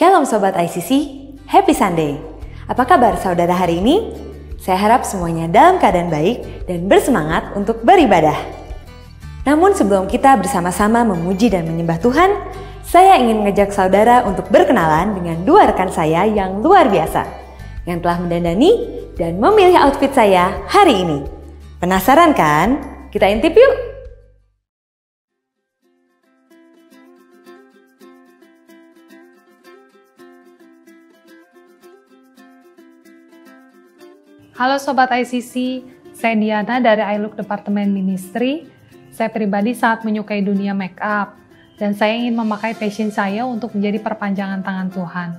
Shalom Sobat ICC, Happy Sunday. Apa kabar saudara hari ini? Saya harap semuanya dalam keadaan baik dan bersemangat untuk beribadah. Namun sebelum kita bersama-sama memuji dan menyembah Tuhan, saya ingin mengajak saudara untuk berkenalan dengan dua rekan saya yang luar biasa, yang telah mendandani dan memilih outfit saya hari ini. Penasaran kan? Kita intip yuk! Halo Sobat ICC, saya Diana dari iLook Departemen Ministry. Saya pribadi sangat menyukai dunia make up, dan saya ingin memakai passion saya untuk menjadi perpanjangan tangan Tuhan.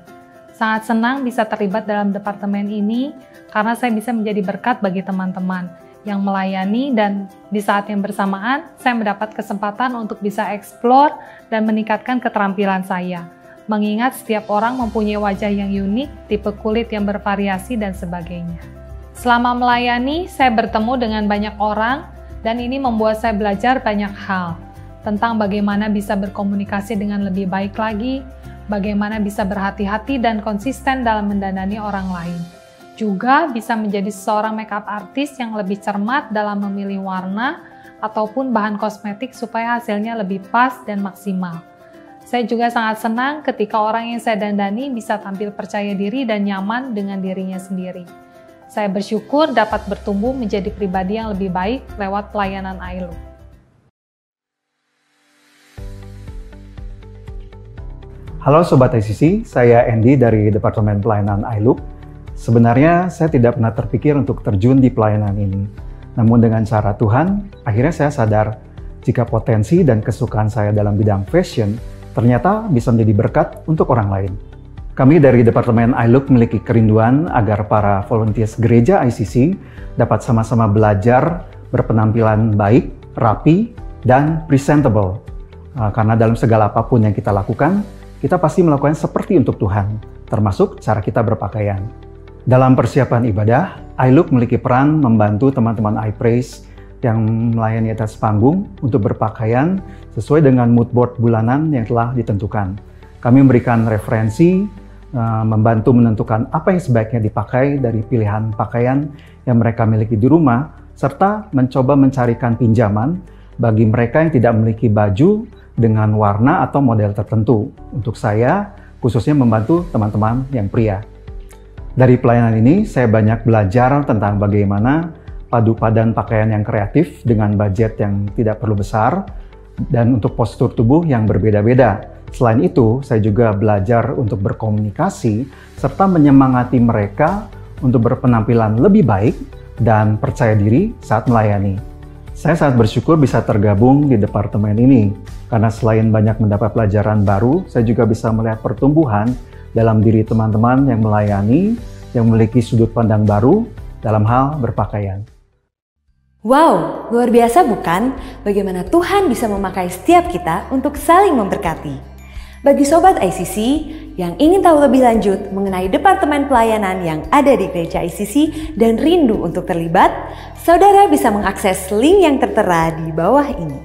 Sangat senang bisa terlibat dalam departemen ini, karena saya bisa menjadi berkat bagi teman-teman yang melayani, dan di saat yang bersamaan, saya mendapat kesempatan untuk bisa explore dan meningkatkan keterampilan saya. Mengingat setiap orang mempunyai wajah yang unik, tipe kulit yang bervariasi, dan sebagainya. Selama melayani, saya bertemu dengan banyak orang dan ini membuat saya belajar banyak hal tentang bagaimana bisa berkomunikasi dengan lebih baik lagi, bagaimana bisa berhati-hati dan konsisten dalam mendandani orang lain. Juga bisa menjadi seorang makeup artist yang lebih cermat dalam memilih warna ataupun bahan kosmetik supaya hasilnya lebih pas dan maksimal. Saya juga sangat senang ketika orang yang saya dandani bisa tampil percaya diri dan nyaman dengan dirinya sendiri. Saya bersyukur dapat bertumbuh menjadi pribadi yang lebih baik lewat pelayanan iLook. Halo Sobat ICC, saya Andy dari Departemen Pelayanan iLook. Sebenarnya saya tidak pernah terpikir untuk terjun di pelayanan ini. Namun dengan cara Tuhan, akhirnya saya sadar jika potensi dan kesukaan saya dalam bidang fashion ternyata bisa menjadi berkat untuk orang lain. Kami dari Departemen iLook memiliki kerinduan agar para volunteers gereja ICC dapat sama-sama belajar berpenampilan baik, rapi, dan presentable. Karena dalam segala apapun yang kita lakukan, kita pasti melakukan seperti untuk Tuhan, termasuk cara kita berpakaian. Dalam persiapan ibadah, iLook memiliki peran membantu teman-teman iPraise yang melayani atas panggung untuk berpakaian sesuai dengan mood board bulanan yang telah ditentukan. Kami memberikan referensi, membantu menentukan apa yang sebaiknya dipakai dari pilihan pakaian yang mereka miliki di rumah, serta mencoba mencarikan pinjaman bagi mereka yang tidak memiliki baju dengan warna atau model tertentu. Untuk saya, khususnya membantu teman-teman yang pria. Dari pelayanan ini, saya banyak belajar tentang bagaimana padu padan pakaian yang kreatif dengan budget yang tidak perlu besar, dan untuk postur tubuh yang berbeda-beda. Selain itu, saya juga belajar untuk berkomunikasi serta menyemangati mereka untuk berpenampilan lebih baik dan percaya diri saat melayani. Saya sangat bersyukur bisa tergabung di departemen ini, karena selain banyak mendapat pelajaran baru, saya juga bisa melihat pertumbuhan dalam diri teman-teman yang melayani, yang memiliki sudut pandang baru dalam hal berpakaian. Wow, luar biasa bukan? Bagaimana Tuhan bisa memakai setiap kita untuk saling memberkati. Bagi Sobat ICC yang ingin tahu lebih lanjut mengenai Departemen Pelayanan yang ada di Gereja ICC dan rindu untuk terlibat, saudara bisa mengakses link yang tertera di bawah ini.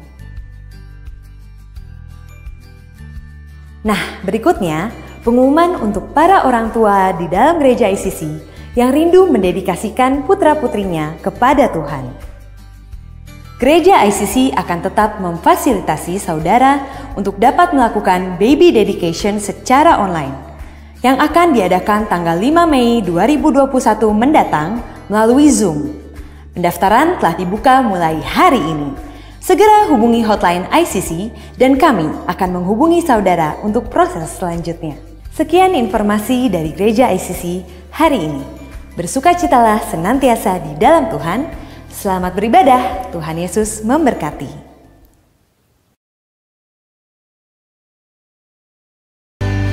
Nah, berikutnya pengumuman untuk para orang tua di dalam Gereja ICC yang rindu mendedikasikan putra-putrinya kepada Tuhan. Gereja ICC akan tetap memfasilitasi saudara untuk dapat melakukan baby dedication secara online yang akan diadakan tanggal 5 Mei 2021 mendatang melalui Zoom. Pendaftaran telah dibuka mulai hari ini. Segera hubungi hotline ICC dan kami akan menghubungi saudara untuk proses selanjutnya. Sekian informasi dari Gereja ICC hari ini. Bersukacitalah senantiasa di dalam Tuhan. Selamat beribadah, Tuhan Yesus memberkati.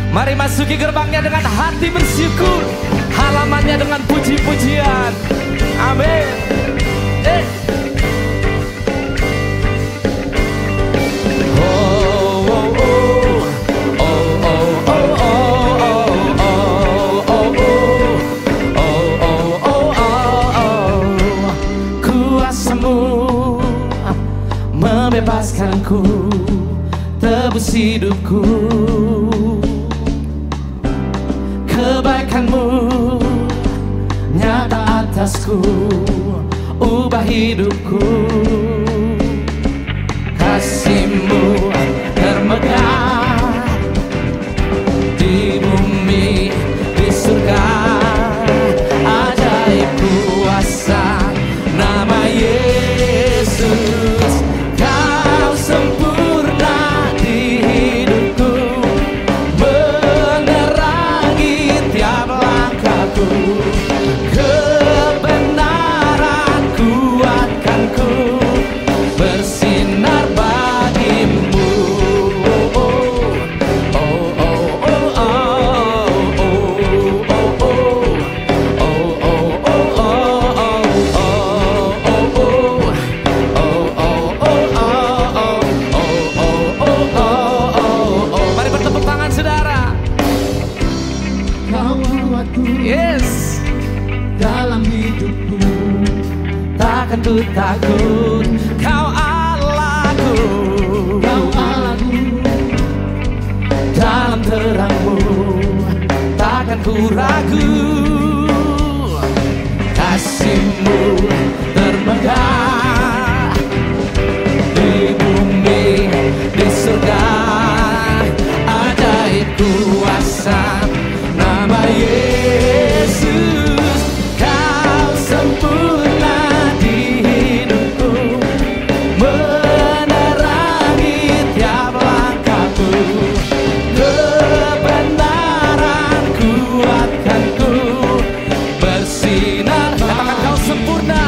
Mari masuki gerbangnya dengan hati bersyukur, halamannya dengan puji-pujian. Amin. Membebaskanku, tebus hidupku. atasku, ubah hidupku. Kasih-Mu termegah di bumi, di surga. Ajaib kuasa nama Yesus. Kau sempurna di hidupku, menerangi tiap langkahku. Kebenaran kuatkanku, bersinar bagimu. Mari bertepuk tangan saudara. Kau buatku Yes, dalam hidupku, takkan ku takut. Kau Allahku, Kau Allahku, dalam terang-Mu takkan ku ragu. Kasih-Mu termegah di bumi, di surga. Ajaib kuasa nama Yesus. Kau sempurna di hidupku, menerangi tiap langkahku. Kebenaran kuatkanku, bersinar. Katakan kau sempurna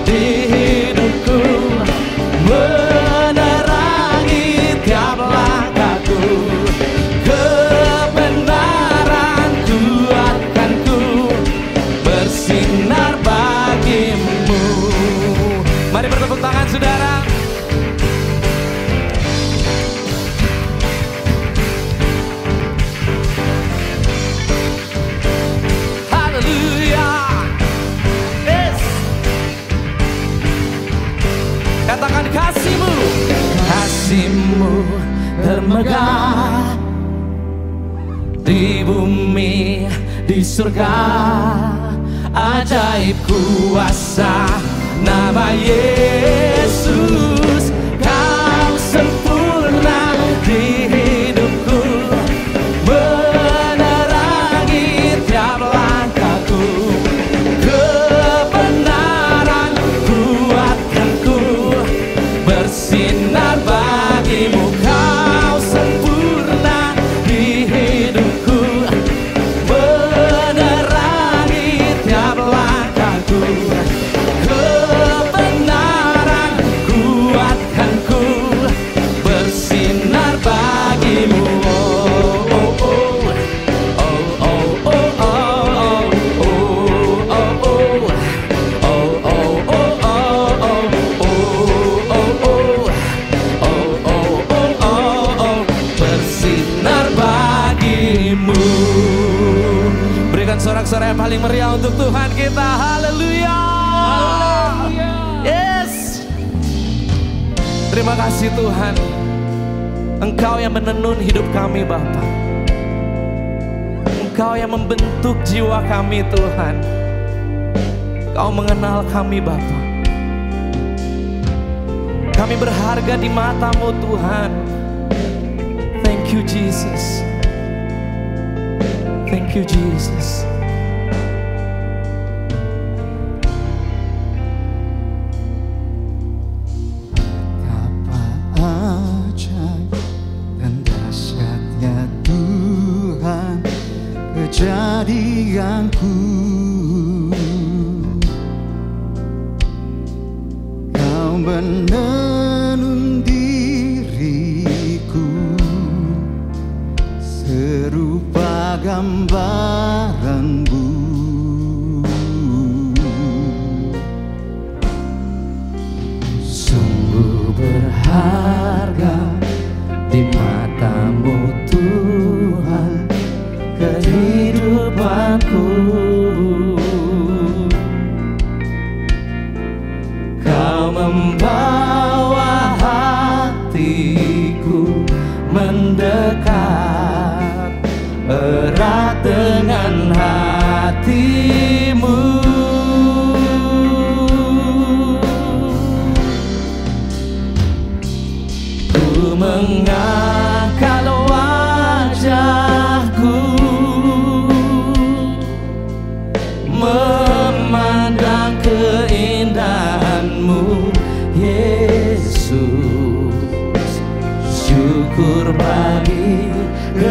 di hidupku, menerangi tiap langkahku. Kebenaran kuatkanku, bersinar bagimu. Mari bertepuk tangan saudara. Haleluya. Yes. Katakan kasih-Mu, kasih-Mu termegah di bumi, di surga. Ajaib kuasa nama Yesus. Kau sempurna di hidupku, menerangi tiap langkahku. Kebenaran kuatkanku, bersinar bagimu. Kau sempurna di hidupku, menerangi tiap langkahku. Kebenaran kuatkanku, bersinar bagimu. Bersinar bagimu. Berikan sorak-sorai yang paling meriah untuk Tuhan kita. Haleluya. Yes. Terima kasih Tuhan, Engkau yang menenun hidup kami Bapa. Engkau yang membentuk jiwa kami Tuhan. Engkau mengenal kami Bapa. Kami berharga di mata-Mu Tuhan. Thank you Jesus. Thank you Jesus. betapa ajaib dan dahsyatnya Tuhan kejadianku. Kau menenun diriku serupa gambaran-Mu. Sungguh berharga di mata-Mu Tuhan kehidupanku.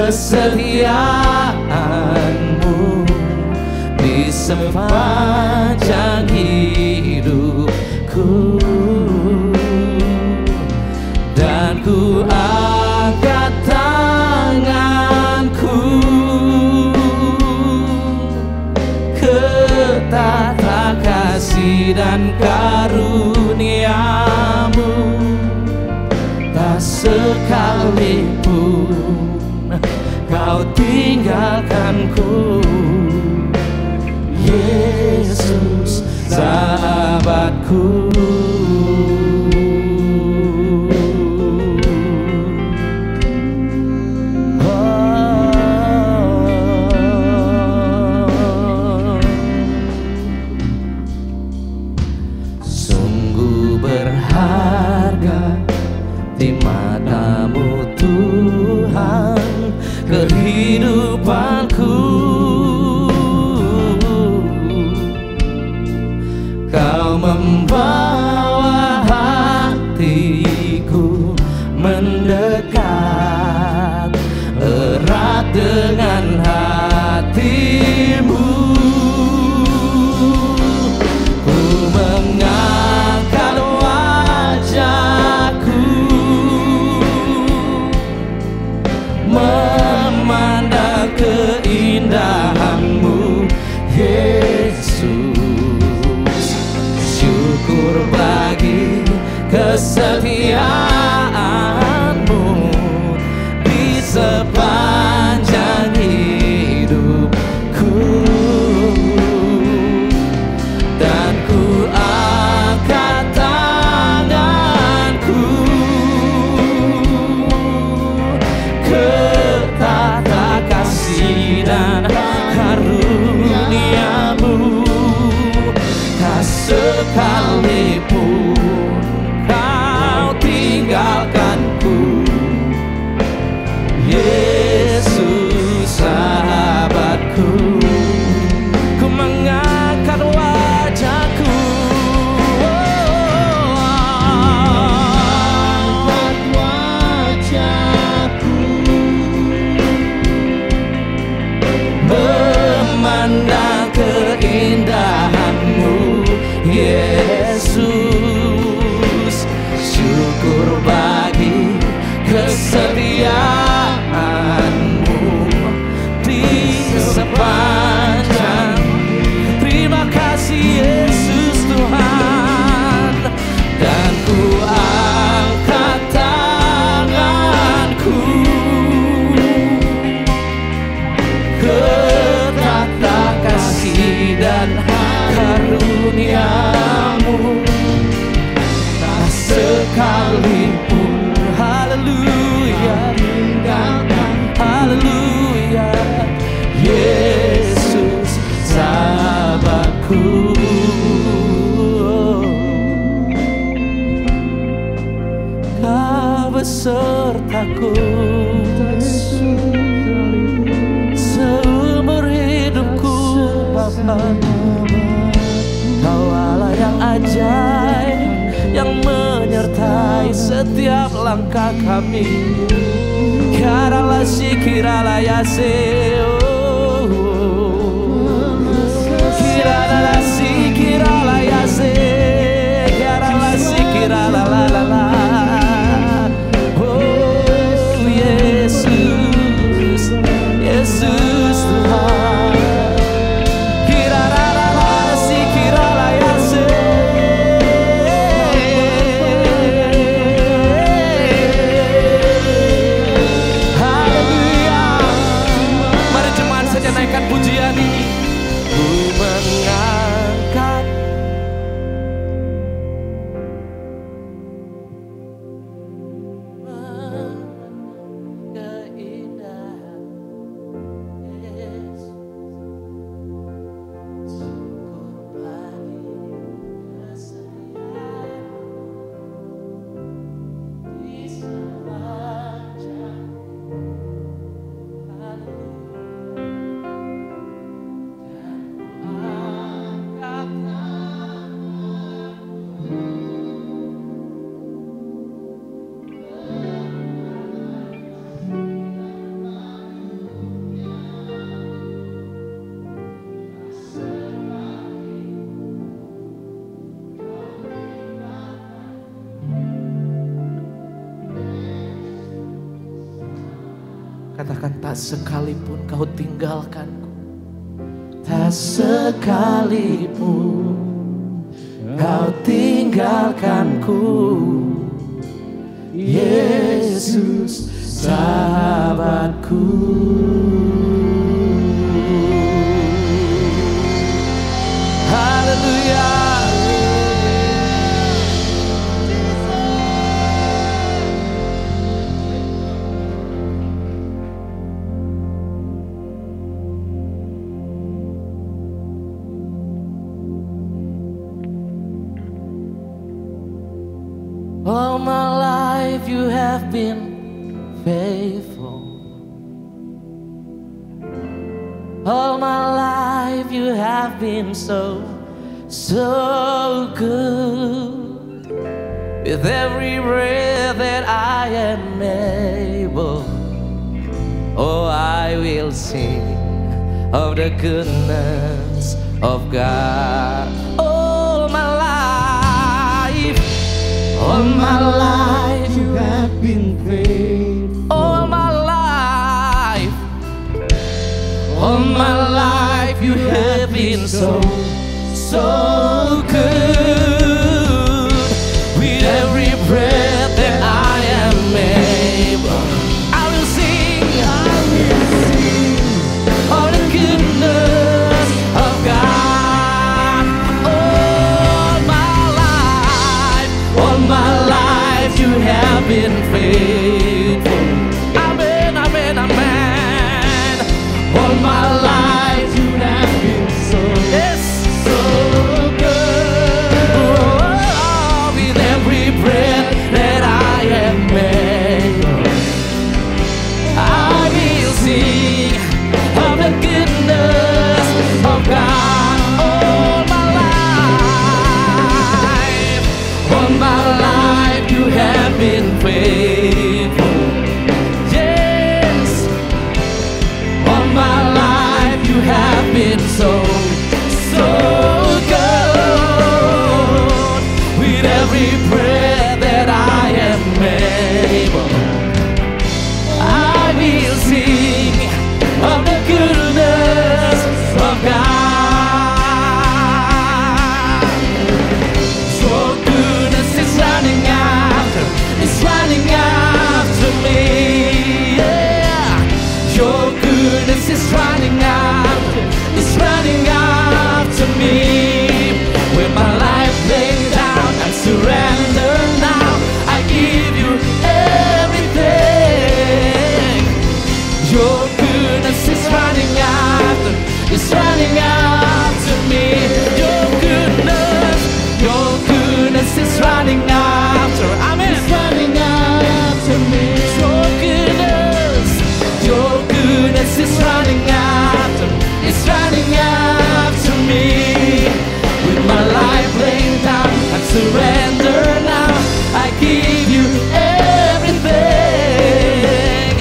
kesetiaanmu di sepanjang hidupku, dan ku angkat tanganku ke tata kasih dan karuniamu. Tak sekalipun kau tinggalkanku, Yesus sahabatku. Sungguh berharga di matamu Tuhan kehidupanku. Kau membawa hatiku mendekat erat dengan hatimu. Ku mengangkat wajahku memandang keindahanmu, Yesus. Syukur bagi kesetiaanmu di sepanjang hidupku, dan ku angkat tanganku ke tata kasih dan karuniamu. Tak sekalipun kau tinggalkanku, Yesus sahabatku. Ku mengangkat wajahku, angkat wajahku memandang keindahanmu, Yesus. Syukur bagi kesetiaanmu di sepanjang. Terima kasih Yesus Tuhan, dan ku angkat tanganku ke tata kasih dan karuniamu. Tak sekalipun, haleluya, haleluya, Yesus sahabatku. Kau besertaku seumur hidupku, Bapa. Kau Allah yang ajaib, yang menyertai setiap langkah kami. Kirala sikirala yase, kirala sikirala yase, kirala sikirala la la la. Oh Yesus, Yesus Tuhan. Mari Katakan tak sekalipun kau tinggalkanku. Tak sekalipun kau tinggalkanku. Yesus sahabatku. Haleluya. All my life you have been faithful. All my life you have been so good. With every breath that I am able, oh, I will sing of the goodness of God. All my life you have been faithful. all my life you have been so good. With every breath that I am able, I will sing of the goodness of God. All my life you have been faithful. Amen, amen, amen. All my life you have been so good. Oh, with every breath that I am able, I will sing of the goodness of God. All my life you have been faithful. Yes, all my life you have been so good. With every breath that I am able, I will sing of the goodness of God. Your goodness is running after me. Yeah, your goodness is running after me. With my life laid down and surrender now, I give you everything. Your goodness is running after me. Your goodness is running after. Amen. It's running after me. Your goodness is running after. It's running after me. With my life laid down and surrender now, I give you everything.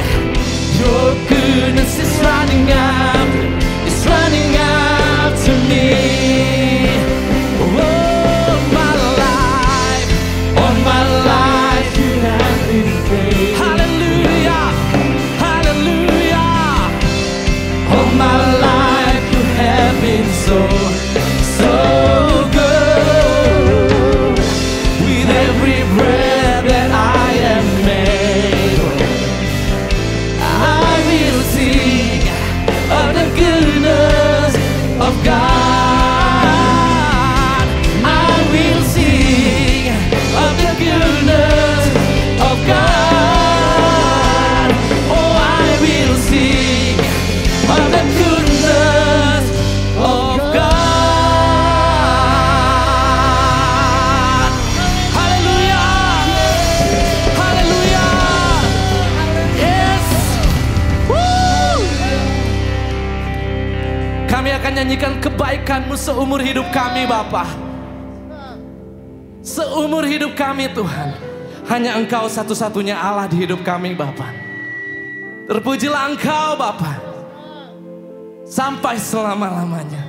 Your goodness is running after. It's running after me. All my life you have been faithful. Hallelujah, hallelujah. All my life you have been so good. With every breath that I am able, I will sing of the goodness of God. I will sing of the goodness of God. Oh, I will sing of the goodness of God. Hallelujah, hallelujah. Yes. Woo. Kami akan nyanyikan kebaikan-Mu seumur hidup kami, Bapa. Seumur hidup kami, Tuhan, hanya Engkau satu-satunya Allah di hidup kami, Bapa. Terpujilah Engkau, Bapa, sampai selama-lamanya.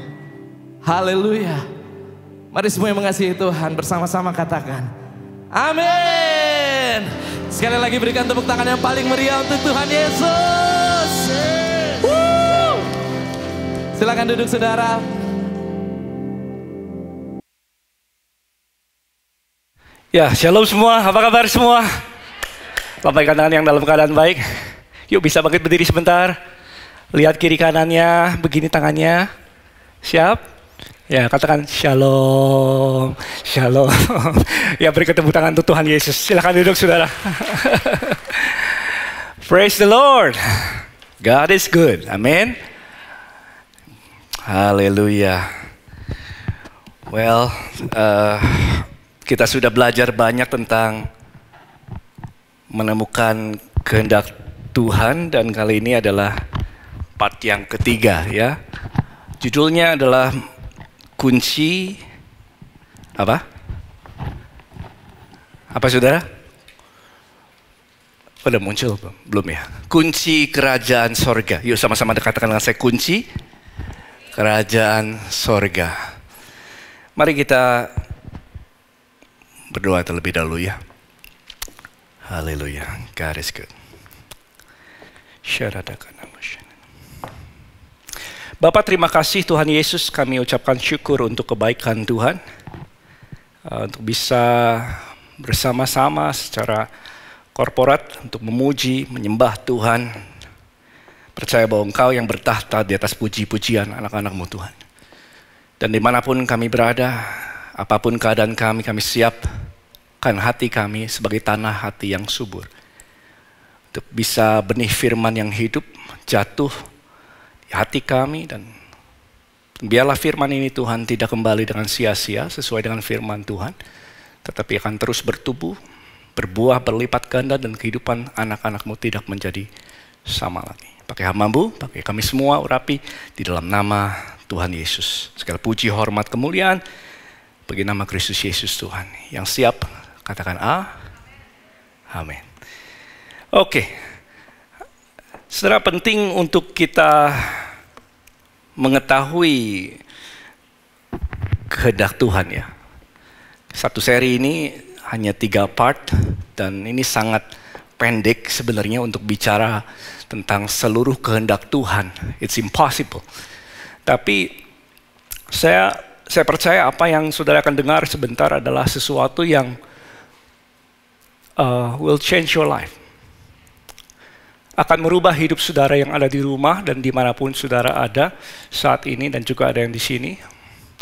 Haleluya. Mari semua yang mengasihi Tuhan bersama-sama katakan amin. Sekali lagi berikan tepuk tangan yang paling meriah untuk Tuhan Yesus. Silakan duduk saudara. Ya, shalom semua. Apa kabar semua? Lambaikan tangan yang dalam keadaan baik. Yuk bisa bangkit berdiri sebentar. Lihat kiri kanannya, begini tangannya. Siap? Ya, katakan shalom. Shalom. Ya, beri tepuk tangan untuk Tuhan Yesus. Silakan duduk saudara. Praise the Lord. God is good. Amin. Haleluya. Well, kita sudah belajar banyak tentang menemukan kehendak Tuhan dan kali ini adalah part yang ketiga ya. Judulnya adalah kunci apa? Apa saudara? Udah muncul belum ya? Kunci kerajaan sorga. Yuk sama-sama katakan dengan saya, kunci kerajaan sorga. Mari kita berdoa terlebih dahulu ya. Haleluya. God is good. Bapak, terima kasih Tuhan Yesus, kami ucapkan syukur untuk kebaikan Tuhan. Untuk bisa bersama-sama secara korporat untuk memuji, menyembah Tuhan. Percaya bahwa Engkau yang bertahta di atas puji-pujian anak-anak-Mu Tuhan. Dan dimanapun kami berada, apapun keadaan kami siapkan hati kami sebagai tanah hati yang subur. Untuk bisa benih firman yang hidup jatuh di hati kami. Dan biarlah firman ini Tuhan tidak kembali dengan sia-sia sesuai dengan firman Tuhan. Tetapi akan terus bertumbuh, berbuah, berlipat ganda, dan kehidupan anak-anak-Mu tidak menjadi sama lagi. Pakai hamba-Mu, pakai kami semua urapi di dalam nama Tuhan Yesus. Segala puji, hormat, kemuliaan bagi nama Kristus Yesus Tuhan. Yang siap katakan amin. Oke. Saudara, penting untuk kita mengetahui kehendak Tuhan ya. Satu seri ini hanya 3 part dan ini sangat pendek sebenarnya untuk bicara tentang seluruh kehendak Tuhan. It's impossible. Tapi saya percaya apa yang saudara akan dengar sebentar adalah sesuatu yang will change your life. Akan merubah hidup saudara yang ada di rumah dan dimanapun saudara ada saat ini dan juga ada yang di sini.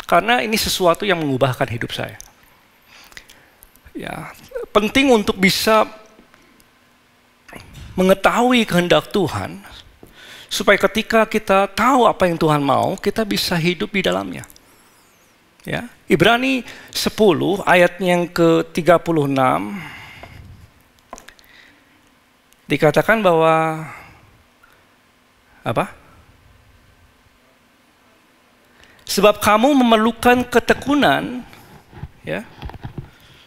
Karena ini sesuatu yang mengubahkan hidup saya. Ya, penting untuk bisa mengetahui kehendak Tuhan supaya ketika kita tahu apa yang Tuhan mau, kita bisa hidup di dalamnya. Ya, Ibrani 10 ayat yang ke-36 dikatakan bahwa apa? Sebab kamu memerlukan ketekunan ya,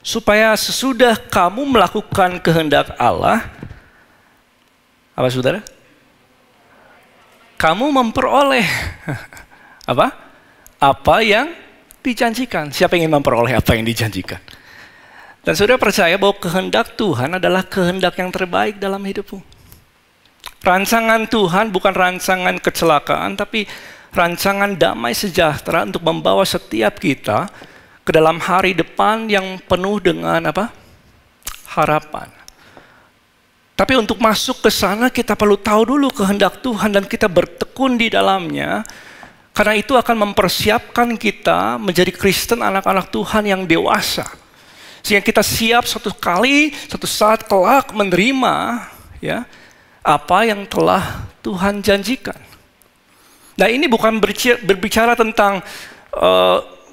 supaya sesudah kamu melakukan kehendak Allah, apa saudara? Kamu memperoleh apa? Apa yang dijanjikan. Siapa yang ingin memperoleh apa yang dijanjikan? Dan saudara percaya bahwa kehendak Tuhan adalah kehendak yang terbaik dalam hidupmu. Rancangan Tuhan bukan rancangan kecelakaan, tapi rancangan damai sejahtera untuk membawa setiap kita ke dalam hari depan yang penuh dengan apa? Harapan. Tapi untuk masuk ke sana kita perlu tahu dulu kehendak Tuhan dan kita bertekun di dalamnya. Karena itu akan mempersiapkan kita menjadi Kristen anak-anak Tuhan yang dewasa. Sehingga kita siap suatu saat kelak menerima ya, apa yang telah Tuhan janjikan. Nah, ini bukan berbicara tentang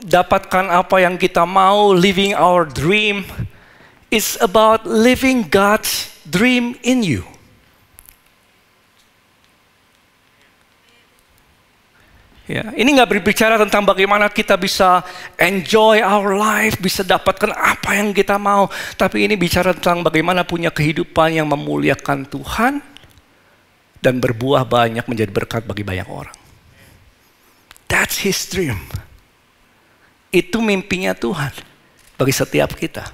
dapatkan apa yang kita mau, living our dream. It's about living God's dream in you. Ya, ini nggak berbicara tentang bagaimana kita bisa enjoy our life, bisa dapatkan apa yang kita mau. Tapi ini bicara tentang bagaimana punya kehidupan yang memuliakan Tuhan dan berbuah banyak menjadi berkat bagi banyak orang. That's His dream. Itu mimpinya Tuhan bagi setiap kita.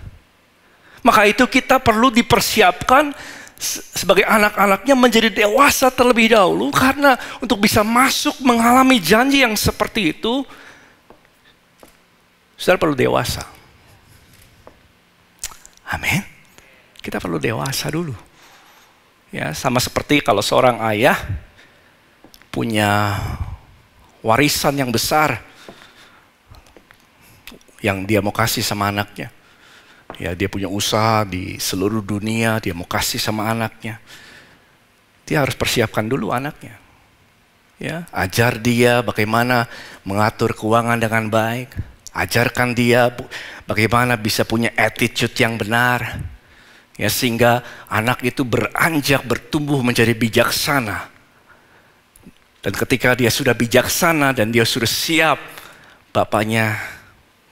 Maka itu kita perlu dipersiapkan sebagai anak-anaknya menjadi dewasa terlebih dahulu, karena untuk bisa masuk mengalami janji yang seperti itu, saudara perlu dewasa. Amin. Kita perlu dewasa dulu. Ya, sama seperti kalau seorang ayah punya warisan yang besar yang dia mau kasih sama anaknya. Ya, dia punya usaha di seluruh dunia, dia mau kasih sama anaknya. Dia harus persiapkan dulu anaknya. Ya, ajar dia bagaimana mengatur keuangan dengan baik. Ajarkan dia bagaimana bisa punya attitude yang benar. Ya, sehingga anak itu beranjak, bertumbuh menjadi bijaksana. Dan ketika dia sudah bijaksana dan dia sudah siap, bapaknya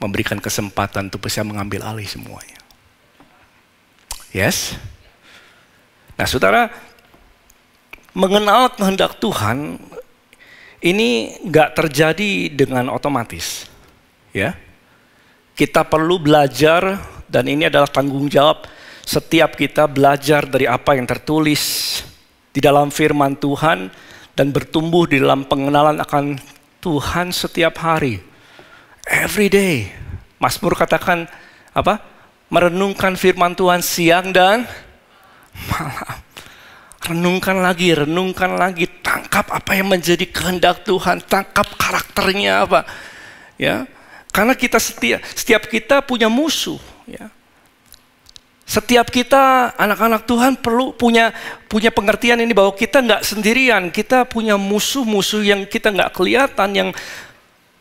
memberikan kesempatan untuk bisa mengambil alih semuanya. Yes? Nah, saudara, mengenal kehendak Tuhan ini nggak terjadi dengan otomatis. Ya, kita perlu belajar, dan ini adalah tanggung jawab setiap kita, belajar dari apa yang tertulis di dalam firman Tuhan dan bertumbuh di dalam pengenalan akan Tuhan setiap hari. Every day. Mazmur katakan apa? Merenungkan firman Tuhan siang dan malam. Renungkan lagi, tangkap apa yang menjadi kehendak Tuhan, tangkap karakternya apa. Ya. Karena kita setiap kita punya musuh, ya. Setiap kita anak-anak Tuhan perlu punya pengertian ini bahwa kita nggak sendirian, kita punya musuh-musuh yang kita nggak kelihatan, yang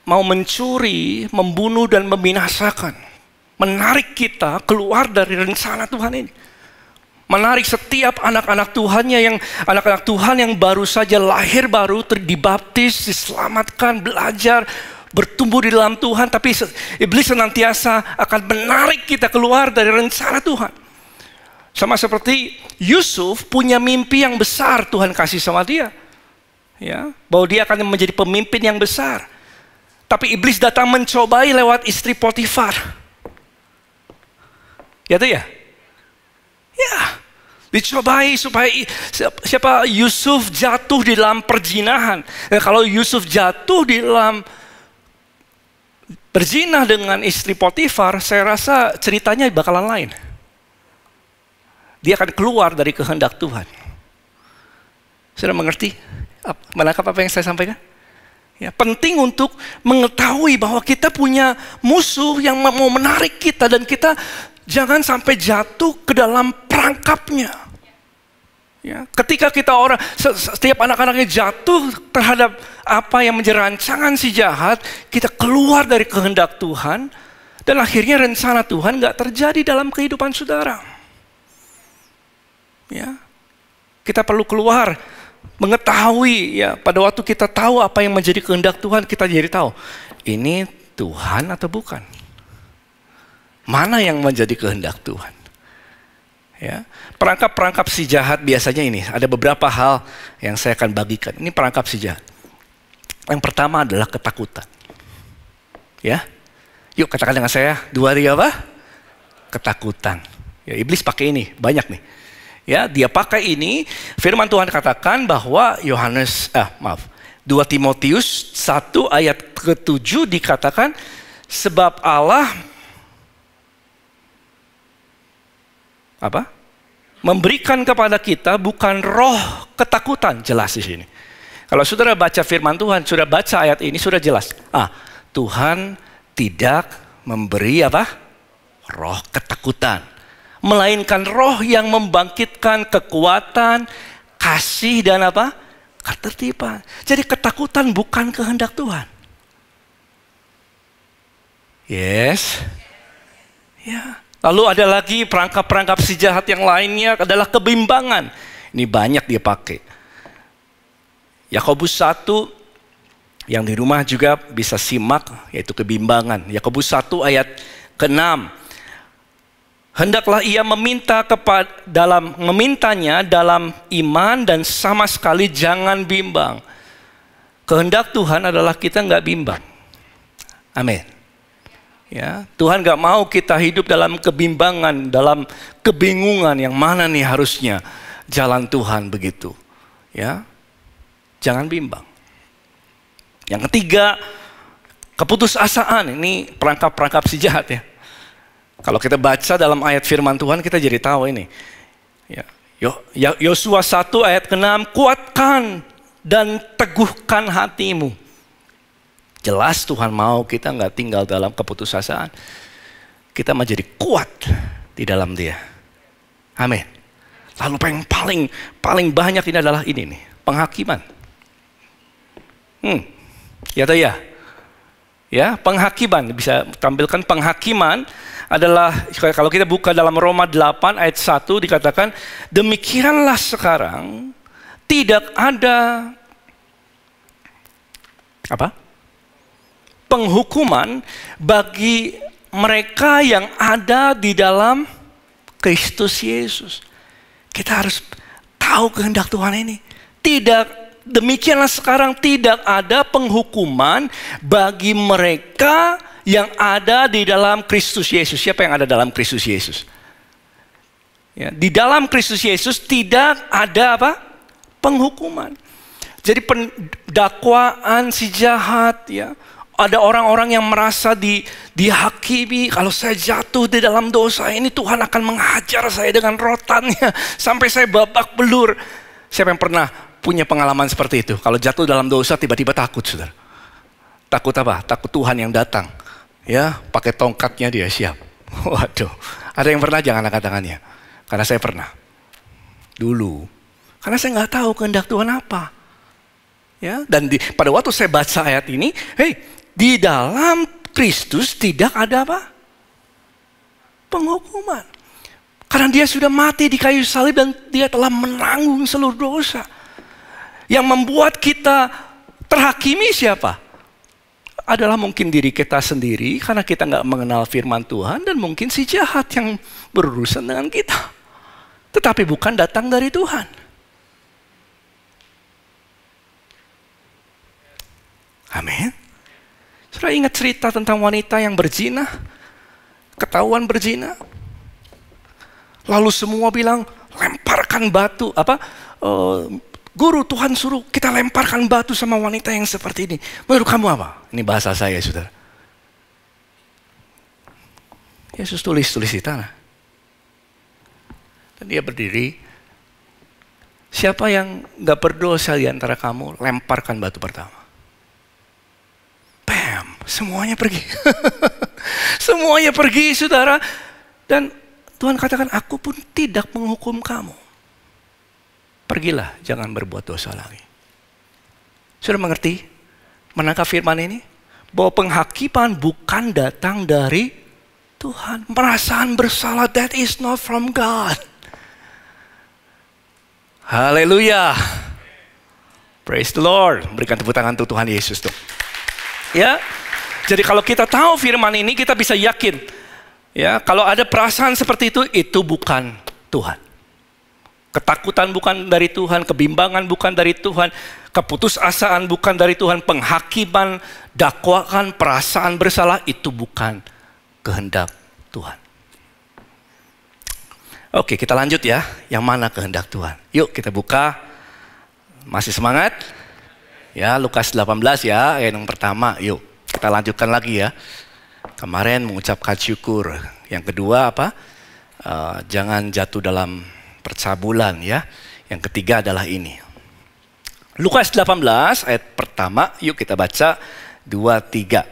mau mencuri, membunuh dan membinasakan, menarik kita keluar dari rencana Tuhan ini, menarik setiap anak-anak Tuhan yang baru saja lahir baru, dibaptis, diselamatkan, belajar, bertumbuh di dalam Tuhan, tapi iblis senantiasa akan menarik kita keluar dari rencana Tuhan. Sama seperti Yusuf punya mimpi yang besar Tuhan kasih sama dia, ya, bahwa dia akan menjadi pemimpin yang besar. Tapi iblis datang mencobai lewat istri Potifar. Ya tuh ya? Ya, dicobai supaya Yusuf jatuh di dalam perzinahan. Dan kalau Yusuf jatuh di dalam berzina dengan istri Potifar, saya rasa ceritanya bakalan lain. Dia akan keluar dari kehendak Tuhan. Sudah mengerti? Menangkap apa yang saya sampaikan? Ya, penting untuk mengetahui bahwa kita punya musuh yang mau menarik kita, dan kita jangan sampai jatuh ke dalam perangkapnya. Ya, ketika setiap anak-anaknya jatuh terhadap apa yang menjadi rancangan si jahat, kita keluar dari kehendak Tuhan, dan akhirnya rencana Tuhan nggak terjadi dalam kehidupan saudara. Ya, kita perlu keluar, mengetahui, ya, pada waktu kita tahu apa yang menjadi kehendak Tuhan, kita jadi tahu ini Tuhan atau bukan. Mana yang menjadi kehendak Tuhan? Ya, perangkap-perangkap si jahat biasanya ini, ada beberapa hal yang saya akan bagikan. Ini perangkap si jahat. Yang pertama adalah ketakutan. Ya, yuk katakan dengan saya, 2, 3 apa? Ketakutan. Ya, iblis pakai ini, banyak nih. Ya, dia pakai ini. Firman Tuhan katakan bahwa 2 Timotius 1 ayat ke-7 dikatakan, sebab Allah memberikan kepada kita bukan roh ketakutan, jelas di sini. Kalau saudara baca firman Tuhan, sudah baca ayat ini, sudah jelas. Tuhan tidak memberi roh ketakutan, melainkan roh yang membangkitkan kekuatan, kasih dan ketertiban. Jadi ketakutan bukan kehendak Tuhan. Yes. Ya. Lalu ada lagi perangkap-perangkap si jahat yang lainnya adalah kebimbangan. Ini banyak dia pakai. Yakobus 1 yang di rumah juga bisa simak, yaitu kebimbangan. Yakobus 1 ayat ke-6. Hendaklah ia memintanya dalam iman dan sama sekali jangan bimbang. Kehendak Tuhan adalah kita nggak bimbang. Amin. Ya, Tuhan gak mau kita hidup dalam kebimbangan, dalam kebingungan yang mana nih harusnya. jalan Tuhan begitu. Ya, jangan bimbang. Yang ketiga, keputusasaan. Ini perangkap-perangkap si jahat ya. Kalau kita baca dalam ayat firman Tuhan, kita jadi tahu ini. Ya, Yosua 1 ayat ke-6, kuatkan dan teguhkan hatimu. Jelas Tuhan mau kita nggak tinggal dalam keputusasaan. Kita menjadi kuat di dalam Dia. Amin. Lalu yang paling banyak ini adalah ini nih, penghakiman. Ya tak ya? Ya, penghakiman, bisa tampilkan penghakiman adalah kalau kita buka dalam Roma 8 ayat 1 dikatakan, demikianlah sekarang tidak ada penghukuman bagi mereka yang ada di dalam Kristus Yesus. Kita harus tahu kehendak Tuhan ini. Demikianlah sekarang tidak ada penghukuman bagi mereka yang ada di dalam Kristus Yesus. Siapa yang ada dalam Kristus Yesus? Ya, di dalam Kristus Yesus tidak ada penghukuman. Jadi pendakwaan si jahat ya. Ada orang-orang yang merasa dihakimi. Kalau saya jatuh di dalam dosa ini, Tuhan akan menghajar saya dengan rotannya sampai saya babak belur. Siapa yang pernah punya pengalaman seperti itu? Kalau jatuh dalam dosa tiba-tiba takut, saudara. Takut apa? Takut Tuhan yang datang. Ya, pakai tongkatnya dia siap. Waduh, ada yang pernah? Jangan angkat tangannya. Karena saya pernah. Dulu. Karena saya nggak tahu kehendak Tuhan apa. Ya, dan pada waktu saya baca ayat ini, di dalam Kristus tidak ada penghukuman. Karena Dia sudah mati di kayu salib dan Dia telah menanggung seluruh dosa. Yang membuat kita terhakimi siapa? Adalah mungkin diri kita sendiri karena kita nggak mengenal firman Tuhan, dan mungkin si jahat yang berurusan dengan kita. Tetapi bukan datang dari Tuhan. Amin. Saudara ingat cerita tentang wanita yang berzina, ketahuan berzina. Lalu semua bilang lemparkan batu. Guru, Tuhan suruh kita lemparkan batu sama wanita yang seperti ini. Menurut kamu apa? Ini bahasa saya, saudara. Yesus tulis di tanah. Dan Dia berdiri. Siapa yang gak berdosa di antara kamu, lemparkan batu pertama. Bam, semuanya pergi. Semuanya pergi, saudara. Dan Tuhan katakan, aku pun tidak menghukum kamu. Pergilah, jangan berbuat dosa lagi. Sudah mengerti? Menangkap firman ini? Bahwa penghakiman bukan datang dari Tuhan. Perasaan bersalah, that is not from God. Haleluya. Praise the Lord. Berikan tepuk tangan untuk Tuhan Yesus tuh. Ya. Jadi kalau kita tahu firman ini, kita bisa yakin. Ya, kalau ada perasaan seperti itu bukan Tuhan. Ketakutan bukan dari Tuhan, kebimbangan bukan dari Tuhan, keputusasaan bukan dari Tuhan, penghakiman, dakwaan, perasaan bersalah itu bukan kehendak Tuhan. Oke, kita lanjut ya. Yang mana kehendak Tuhan? Yuk kita buka. Masih semangat? Ya, Lukas 18 ya, ayat yang pertama. Yuk, kita lanjutkan lagi ya. Kemarin mengucapkan syukur. Yang kedua apa? Jangan jatuh dalam percabulan ya. Yang ketiga adalah ini. Lukas 18 ayat pertama, yuk kita baca 2-3.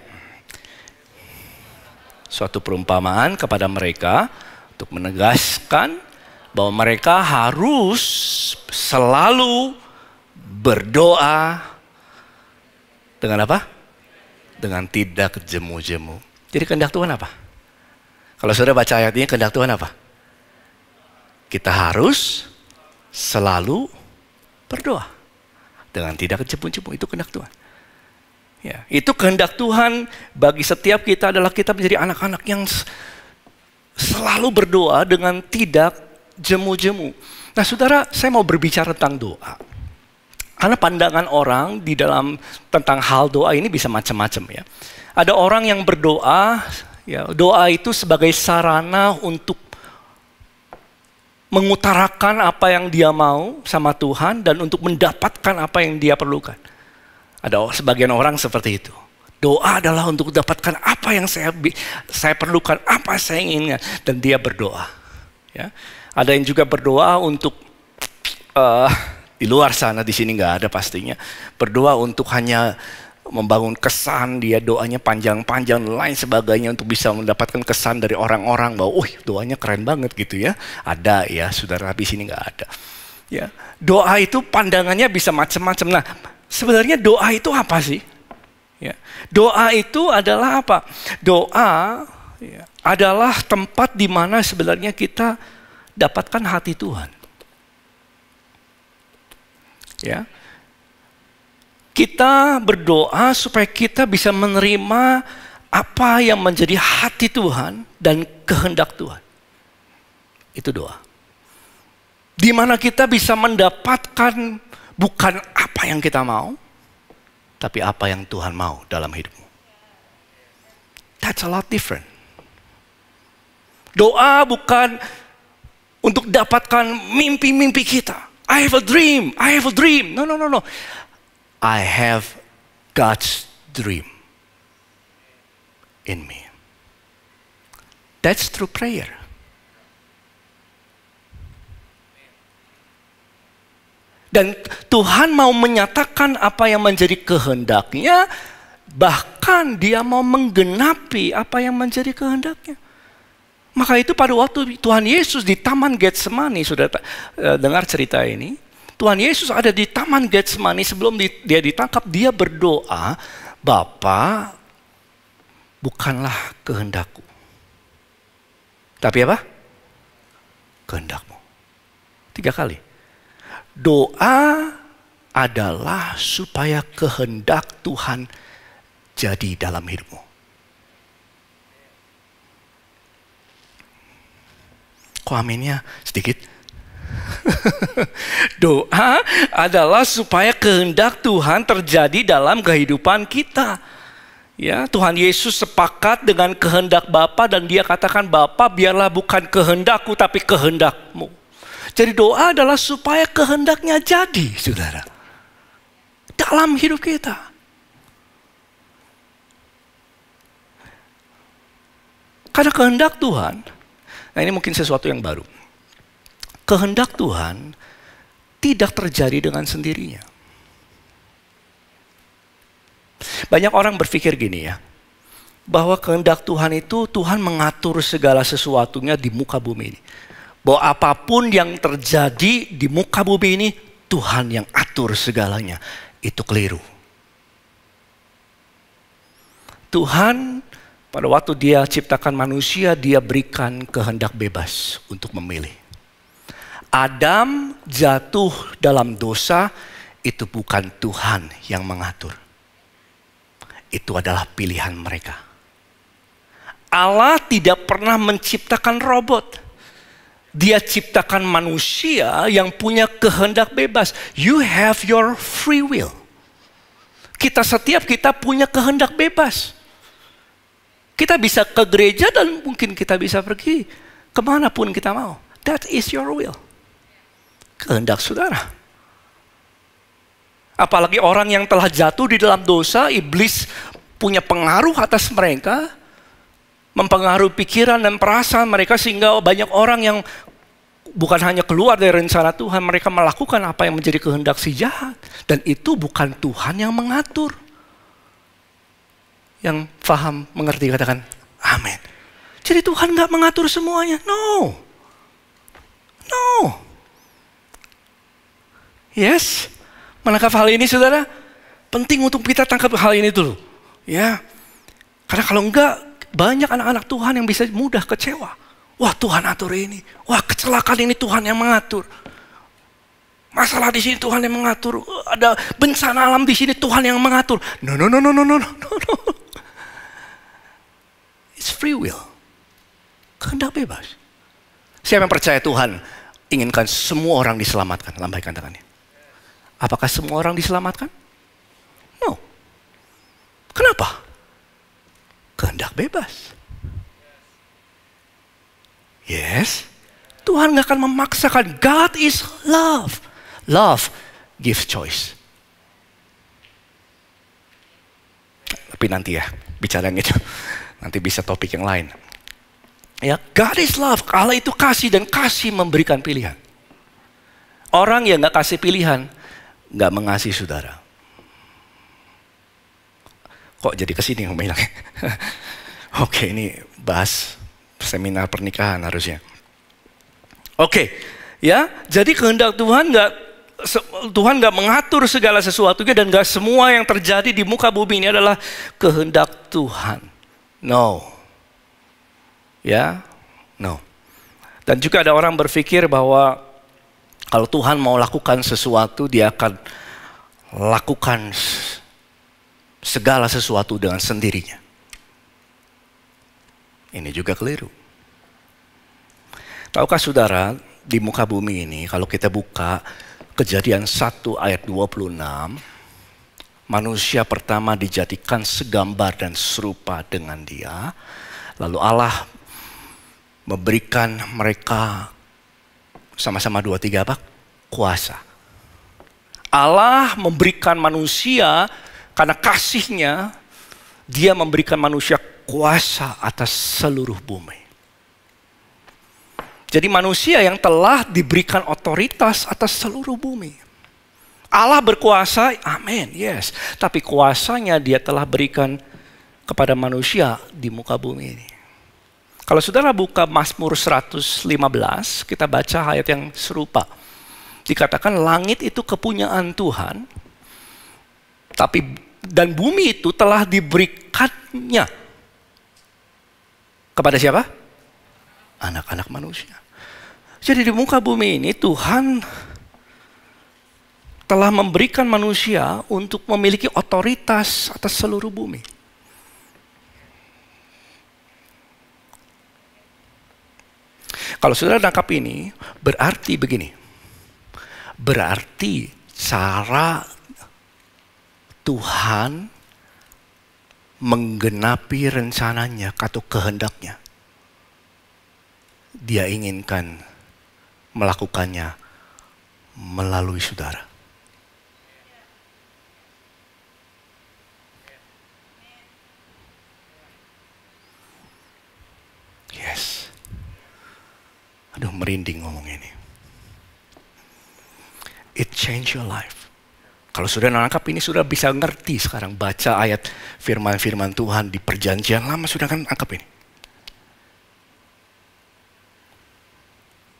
Suatu perumpamaan kepada mereka untuk menegaskan bahwa mereka harus selalu berdoa dengan apa? Dengan tidak jemu-jemu. Jadi kehendak Tuhan apa? Kalau saudara baca ayat ini, kehendak Tuhan apa? Kita harus selalu berdoa dengan tidak jemu-jemu. Itu kehendak Tuhan. Ya, itu kehendak Tuhan bagi setiap kita adalah kita menjadi anak-anak yang selalu berdoa dengan tidak jemu-jemu. Nah, saudara, saya mau berbicara tentang doa. Karena pandangan orang di dalam tentang hal doa ini bisa macam-macam ya. Ada orang yang berdoa, ya, doa itu sebagai sarana untuk mengutarakan apa yang dia mau sama Tuhan dan untuk mendapatkan apa yang dia perlukan. Ada sebagian orang seperti itu. Doa adalah untuk mendapatkan apa yang saya perlukan, apa saya inginkan, dan dia berdoa. Ya. Ada yang juga berdoa untuk di luar sana, di sini nggak ada pastinya. Berdoa untuk hanya membangun kesan, dia doanya panjang-panjang dan lain sebagainya untuk bisa mendapatkan kesan dari orang-orang bahwa, doanya keren banget gitu ya. Ada ya, saudara, di sini nggak ada. Ya, doa itu pandangannya bisa macam-macam. Nah, sebenarnya doa itu apa sih? Ya, doa itu adalah apa? Doa ya, adalah tempat di mana sebenarnya kita dapatkan hati Tuhan. Ya. Kita berdoa supaya kita bisa menerima apa yang menjadi hati Tuhan dan kehendak Tuhan. Itu doa. Di mana kita bisa mendapatkan bukan apa yang kita mau, tapi apa yang Tuhan mau dalam hidupmu. That's a lot different. Doa bukan untuk dapatkan mimpi-mimpi kita. I have a dream, I have a dream. No. I have God's dream in me. That's through prayer. Dan Tuhan mau menyatakan apa yang menjadi kehendaknya, bahkan dia mau menggenapi apa yang menjadi kehendaknya. Maka itu pada waktu Tuhan Yesus di Taman Getsemani, sudah dengar cerita ini, Tuhan Yesus ada di Taman Getsemani sebelum dia ditangkap, dia berdoa, Bapa, bukanlah kehendakku, tapi apa? Kehendakmu. 3 kali. Doa adalah supaya kehendak Tuhan jadi dalam hidupmu. Kok aminnya sedikit? Doa adalah supaya kehendak Tuhan terjadi dalam kehidupan kita. Ya, Tuhan Yesus sepakat dengan kehendak Bapa dan dia katakan, Bapa, biarlah bukan kehendakku tapi kehendakmu. Jadi doa adalah supaya kehendaknya jadi, saudara, dalam hidup kita. Karena kehendak Tuhan, nah ini mungkin sesuatu yang baru. Kehendak Tuhan tidak terjadi dengan sendirinya. Banyak orang berpikir gini ya, bahwa kehendak Tuhan itu Tuhan mengatur segala sesuatunya di muka bumi ini. Bahwa apapun yang terjadi di muka bumi ini, Tuhan yang atur segalanya. Itu keliru. Tuhan pada waktu dia ciptakan manusia, dia berikan kehendak bebas untuk memilih. Adam jatuh dalam dosa, itu bukan Tuhan yang mengatur. Itu adalah pilihan mereka. Allah tidak pernah menciptakan robot. Dia ciptakan manusia yang punya kehendak bebas. You have your free will. Setiap kita punya kehendak bebas. Kita bisa ke gereja dan mungkin kita bisa pergi kemanapun kita mau. That is your will. Kehendak saudara. Apalagi orang yang telah jatuh di dalam dosa, iblis punya pengaruh atas mereka, mempengaruhi pikiran dan perasaan mereka sehingga banyak orang yang bukan hanya keluar dari rencana Tuhan, mereka melakukan apa yang menjadi kehendak si jahat. Dan itu bukan Tuhan yang mengatur. Yang paham, mengerti, katakan amin. Jadi Tuhan gak mengatur semuanya. No. Yes. Menangkap hal ini saudara, penting untuk kita tangkap hal ini dulu. Ya. Karena kalau enggak, banyak anak-anak Tuhan yang bisa mudah kecewa. Wah, Tuhan atur ini. Wah, kecelakaan ini Tuhan yang mengatur. Masalah di sini Tuhan yang mengatur. Ada bencana alam di sini Tuhan yang mengatur. No. It's free will. Kehendak bebas. Siapa yang percaya Tuhan inginkan semua orang diselamatkan? Lambaikan tangannya. Apakah semua orang diselamatkan? No. Kenapa? Kehendak bebas. Yes. Tuhan gak akan memaksakan. God is love. Love gives choice. Tapi nanti ya, bicara yang itu. Nanti bisa topik yang lain. Ya, God is love. Allah itu kasih dan kasih memberikan pilihan. Orang yang gak kasih pilihan, gak mengasihi saudara. Kok jadi kesini ngomongin lagi? Oke, ini bahas seminar pernikahan harusnya. Oke, ya, jadi kehendak Tuhan nggak mengatur segala sesuatunya dan nggak semua yang terjadi di muka bumi ini adalah kehendak Tuhan. No, ya, no. Dan juga ada orang berpikir bahwa kalau Tuhan mau lakukan sesuatu, Dia akan lakukan segala sesuatu dengan sendirinya. Ini juga keliru. Tahukah saudara, di muka bumi ini kalau kita buka Kejadian 1 ayat 26, manusia pertama dijadikan segambar dan serupa dengan Dia. Lalu Allah memberikan mereka sama-sama 2-3 apa? Kuasa. Allah memberikan manusia karena kasih-Nya, Dia memberikan manusia kuasa atas seluruh bumi. Jadi manusia yang telah diberikan otoritas atas seluruh bumi. Allah berkuasa, amin, yes. Tapi kuasanya Dia telah berikan kepada manusia di muka bumi ini. Kalau saudara buka Mazmur 115, kita baca ayat yang serupa. Dikatakan langit itu kepunyaan Tuhan, dan bumi itu telah diberikannya kepada siapa? Anak-anak manusia. Jadi di muka bumi ini Tuhan telah memberikan manusia untuk memiliki otoritas atas seluruh bumi. Kalau saudara tangkap ini, berarti begini. Berarti cara Tuhan menggenapi rencananya atau kehendaknya, Dia inginkan melakukannya melalui saudara. Yes. Aduh, merinding ngomong ini. It change your life. Kalau sudah nangkap ini, sudah bisa ngerti sekarang. Baca ayat firman-firman Tuhan di perjanjian lama, sudah kan nangkap ini.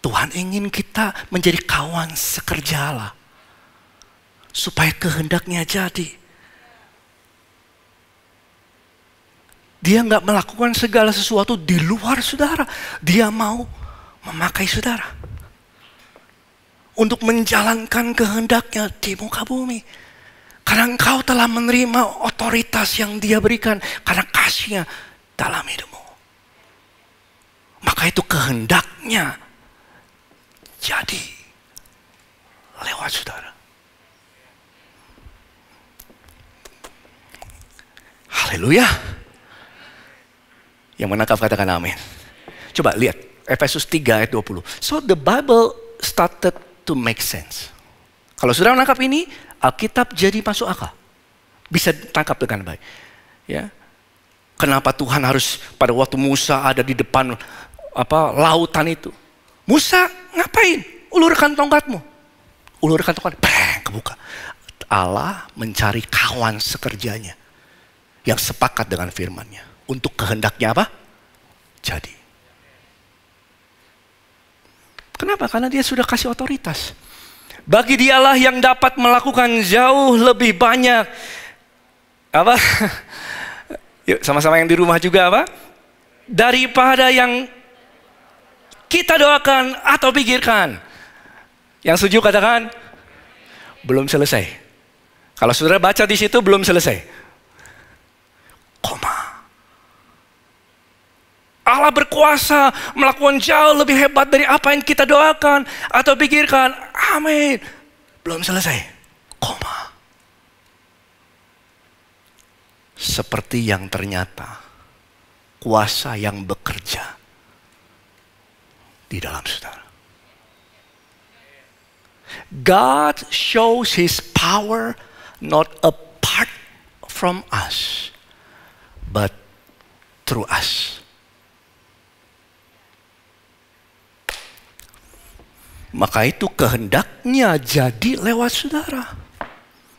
Tuhan ingin kita menjadi kawan sekerja Allah. Supaya kehendaknya jadi. Dia nggak melakukan segala sesuatu di luar saudara. Dia mau memakai saudara. Untuk menjalankan kehendaknya di muka bumi. Karena engkau telah menerima otoritas yang Dia berikan. Karena kasih-Nya dalam hidupmu. Maka itu kehendaknya jadi lewat saudara. Haleluya. Yang menangkap katakan amin. Coba lihat Efesus 3 ayat 20. So the Bible started to make sense. Kalau saudara menangkap ini, Alkitab jadi masuk akal. Bisa tangkap dengan baik. Ya. Kenapa Tuhan harus pada waktu Musa ada di depan lautan itu? Musa ngapain? Ulurkan tongkatmu. Ulurkan tongkat, bang, kebuka. Allah mencari kawan sekerjanya yang sepakat dengan firman-Nya. Untuk kehendaknya apa? Jadi. Kenapa? Karena Dia sudah kasih otoritas. Bagi Dialah yang dapat melakukan jauh lebih banyak. Apa? Yuk sama-sama yang di rumah juga apa? Daripada yang kita doakan atau pikirkan. Yang setuju katakan, belum selesai. Kalau saudara baca di situ belum selesai. Koma. Allah berkuasa melakukan jauh lebih hebat dari apa yang kita doakan atau pikirkan. Amin. Belum selesai. Koma. Seperti yang ternyata kuasa yang bekerja di dalam saudara. God shows His power not apart from us, but through us. Maka itu kehendaknya jadi lewat saudara.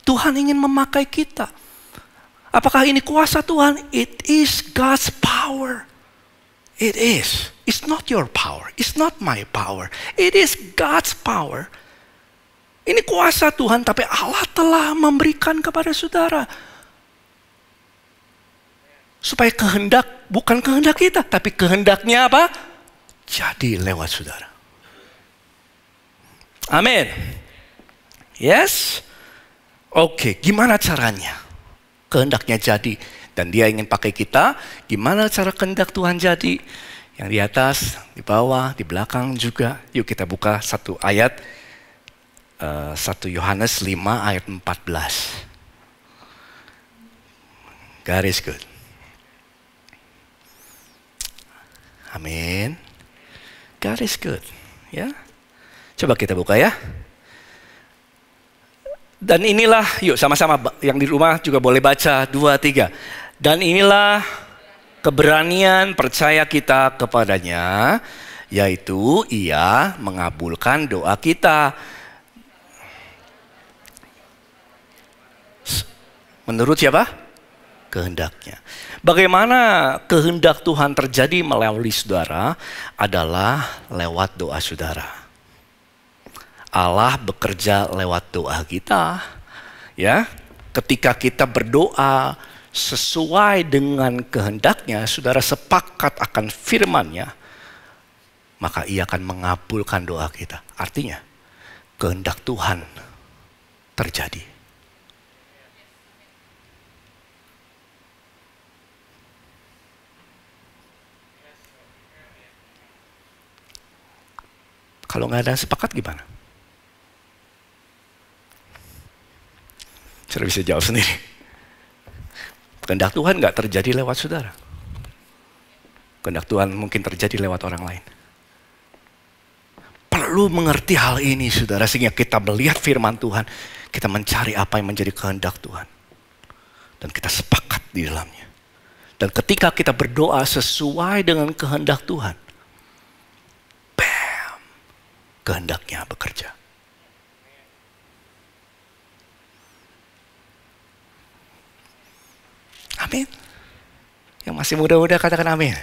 Tuhan ingin memakai kita. Apakah ini kuasa Tuhan? It is God's power. It is. It's not your power. It's not my power. It is God's power. Ini kuasa Tuhan, tapi Allah telah memberikan kepada saudara. Supaya kehendak, bukan kehendak kita, tapi kehendaknya apa? Jadi lewat saudara. Amin. Yes? Oke, gimana caranya? Kehendaknya jadi. Dan dia ingin pakai kita. Gimana cara kehendak Tuhan jadi? Yang di atas, di bawah, di belakang juga. Yuk kita buka satu ayat. 1 Yohanes 5 ayat 14. God is good. Amin. God is good. Ya. Coba kita buka ya. Dan inilah, yuk sama-sama yang di rumah juga boleh baca 2, 3. Dan inilah keberanian percaya kita kepadanya, yaitu Ia mengabulkan doa kita. Menurut siapa? Kehendaknya. Bagaimana kehendak Tuhan terjadi melalui saudara adalah lewat doa saudara. Allah bekerja lewat doa kita. Ya, ketika kita berdoa sesuai dengan kehendaknya, saudara sepakat akan firman-Nya, maka Ia akan mengabulkan doa kita. Artinya, kehendak Tuhan terjadi. Kalau nggak ada sepakat gimana? Saudara bisa jawab sendiri. Kehendak Tuhan nggak terjadi lewat saudara. Kehendak Tuhan mungkin terjadi lewat orang lain. Perlu mengerti hal ini saudara, sehingga kita melihat firman Tuhan, kita mencari apa yang menjadi kehendak Tuhan. Dan kita sepakat di dalamnya. Dan ketika kita berdoa sesuai dengan kehendak Tuhan, bam, kehendaknya bekerja. Amin. Yang masih muda-muda katakan amin.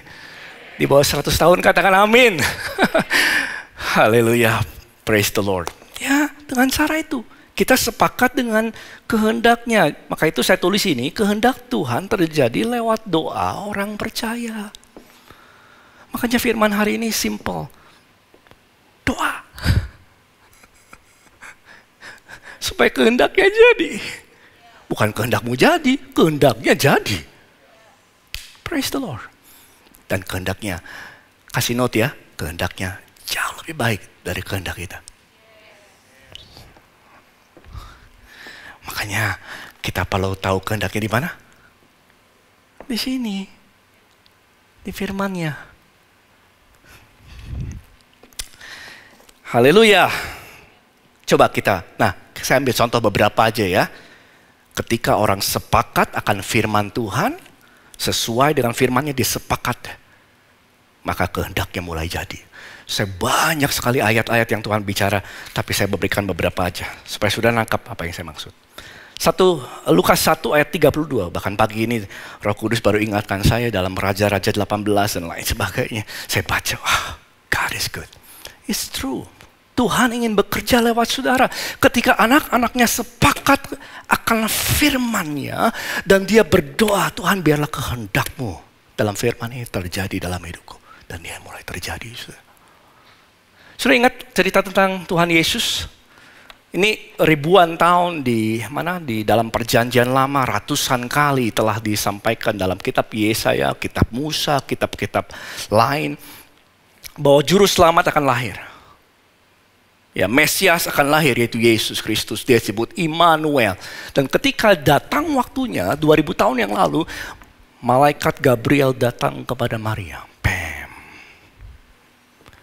Di bawah 100 tahun katakan amin. Haleluya. Praise the Lord. Ya, dengan cara itu kita sepakat dengan kehendaknya. Maka itu saya tulis ini, kehendak Tuhan terjadi lewat doa orang percaya. Makanya firman hari ini simple. Doa. Supaya kehendaknya jadi. Bukan kehendakmu jadi, kehendaknya jadi. Praise the Lord. Dan kehendaknya, kasih note ya, kehendaknya jauh lebih baik dari kehendak kita. Makanya kita perlu tahu kehendaknya di mana? Di sini. Di firman-Nya. Haleluya. Coba kita, nah saya ambil contoh beberapa aja ya. Ketika orang sepakat akan firman Tuhan, sesuai dengan firman-Nya disepakat, maka kehendaknya mulai jadi. Saya banyak sekali ayat-ayat yang Tuhan bicara, tapi saya berikan beberapa aja, supaya sudah nangkap apa yang saya maksud. Lukas 1 ayat 32, bahkan pagi ini Roh Kudus baru ingatkan saya dalam Raja-Raja 18 dan lain sebagainya. Saya baca, wow, God is good. It's true. Tuhan ingin bekerja lewat saudara. Ketika anak-anaknya sepakat akan firman-Nya dan dia berdoa, Tuhan biarlah kehendak-Mu dalam firman ini terjadi dalam hidupku. Dan dia mulai terjadi. Sudah ingat cerita tentang Tuhan Yesus? Ini ribuan tahun di dalam perjanjian lama, ratusan kali telah disampaikan dalam kitab Yesaya, kitab Musa, kitab-kitab lain, bahwa juru selamat akan lahir. Ya, Mesias akan lahir, yaitu Yesus Kristus. Dia disebut Immanuel. Dan ketika datang waktunya, 2000 tahun yang lalu, malaikat Gabriel datang kepada Maria. Bam.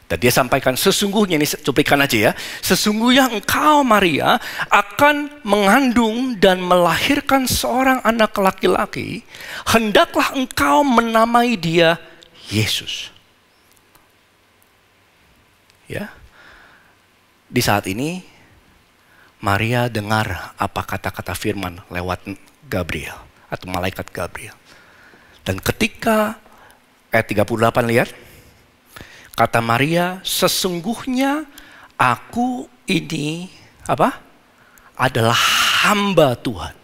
Dan dia sampaikan, sesungguhnya, ini cuplikan aja ya. Sesungguhnya engkau Maria akan mengandung dan melahirkan seorang anak laki-laki. Hendaklah engkau menamai dia Yesus. Ya. Di saat ini Maria dengar apa kata-kata firman lewat Gabriel atau malaikat Gabriel. Dan ketika ayat 38 lihat. Kata Maria, sesungguhnya aku ini adalah hamba Tuhan.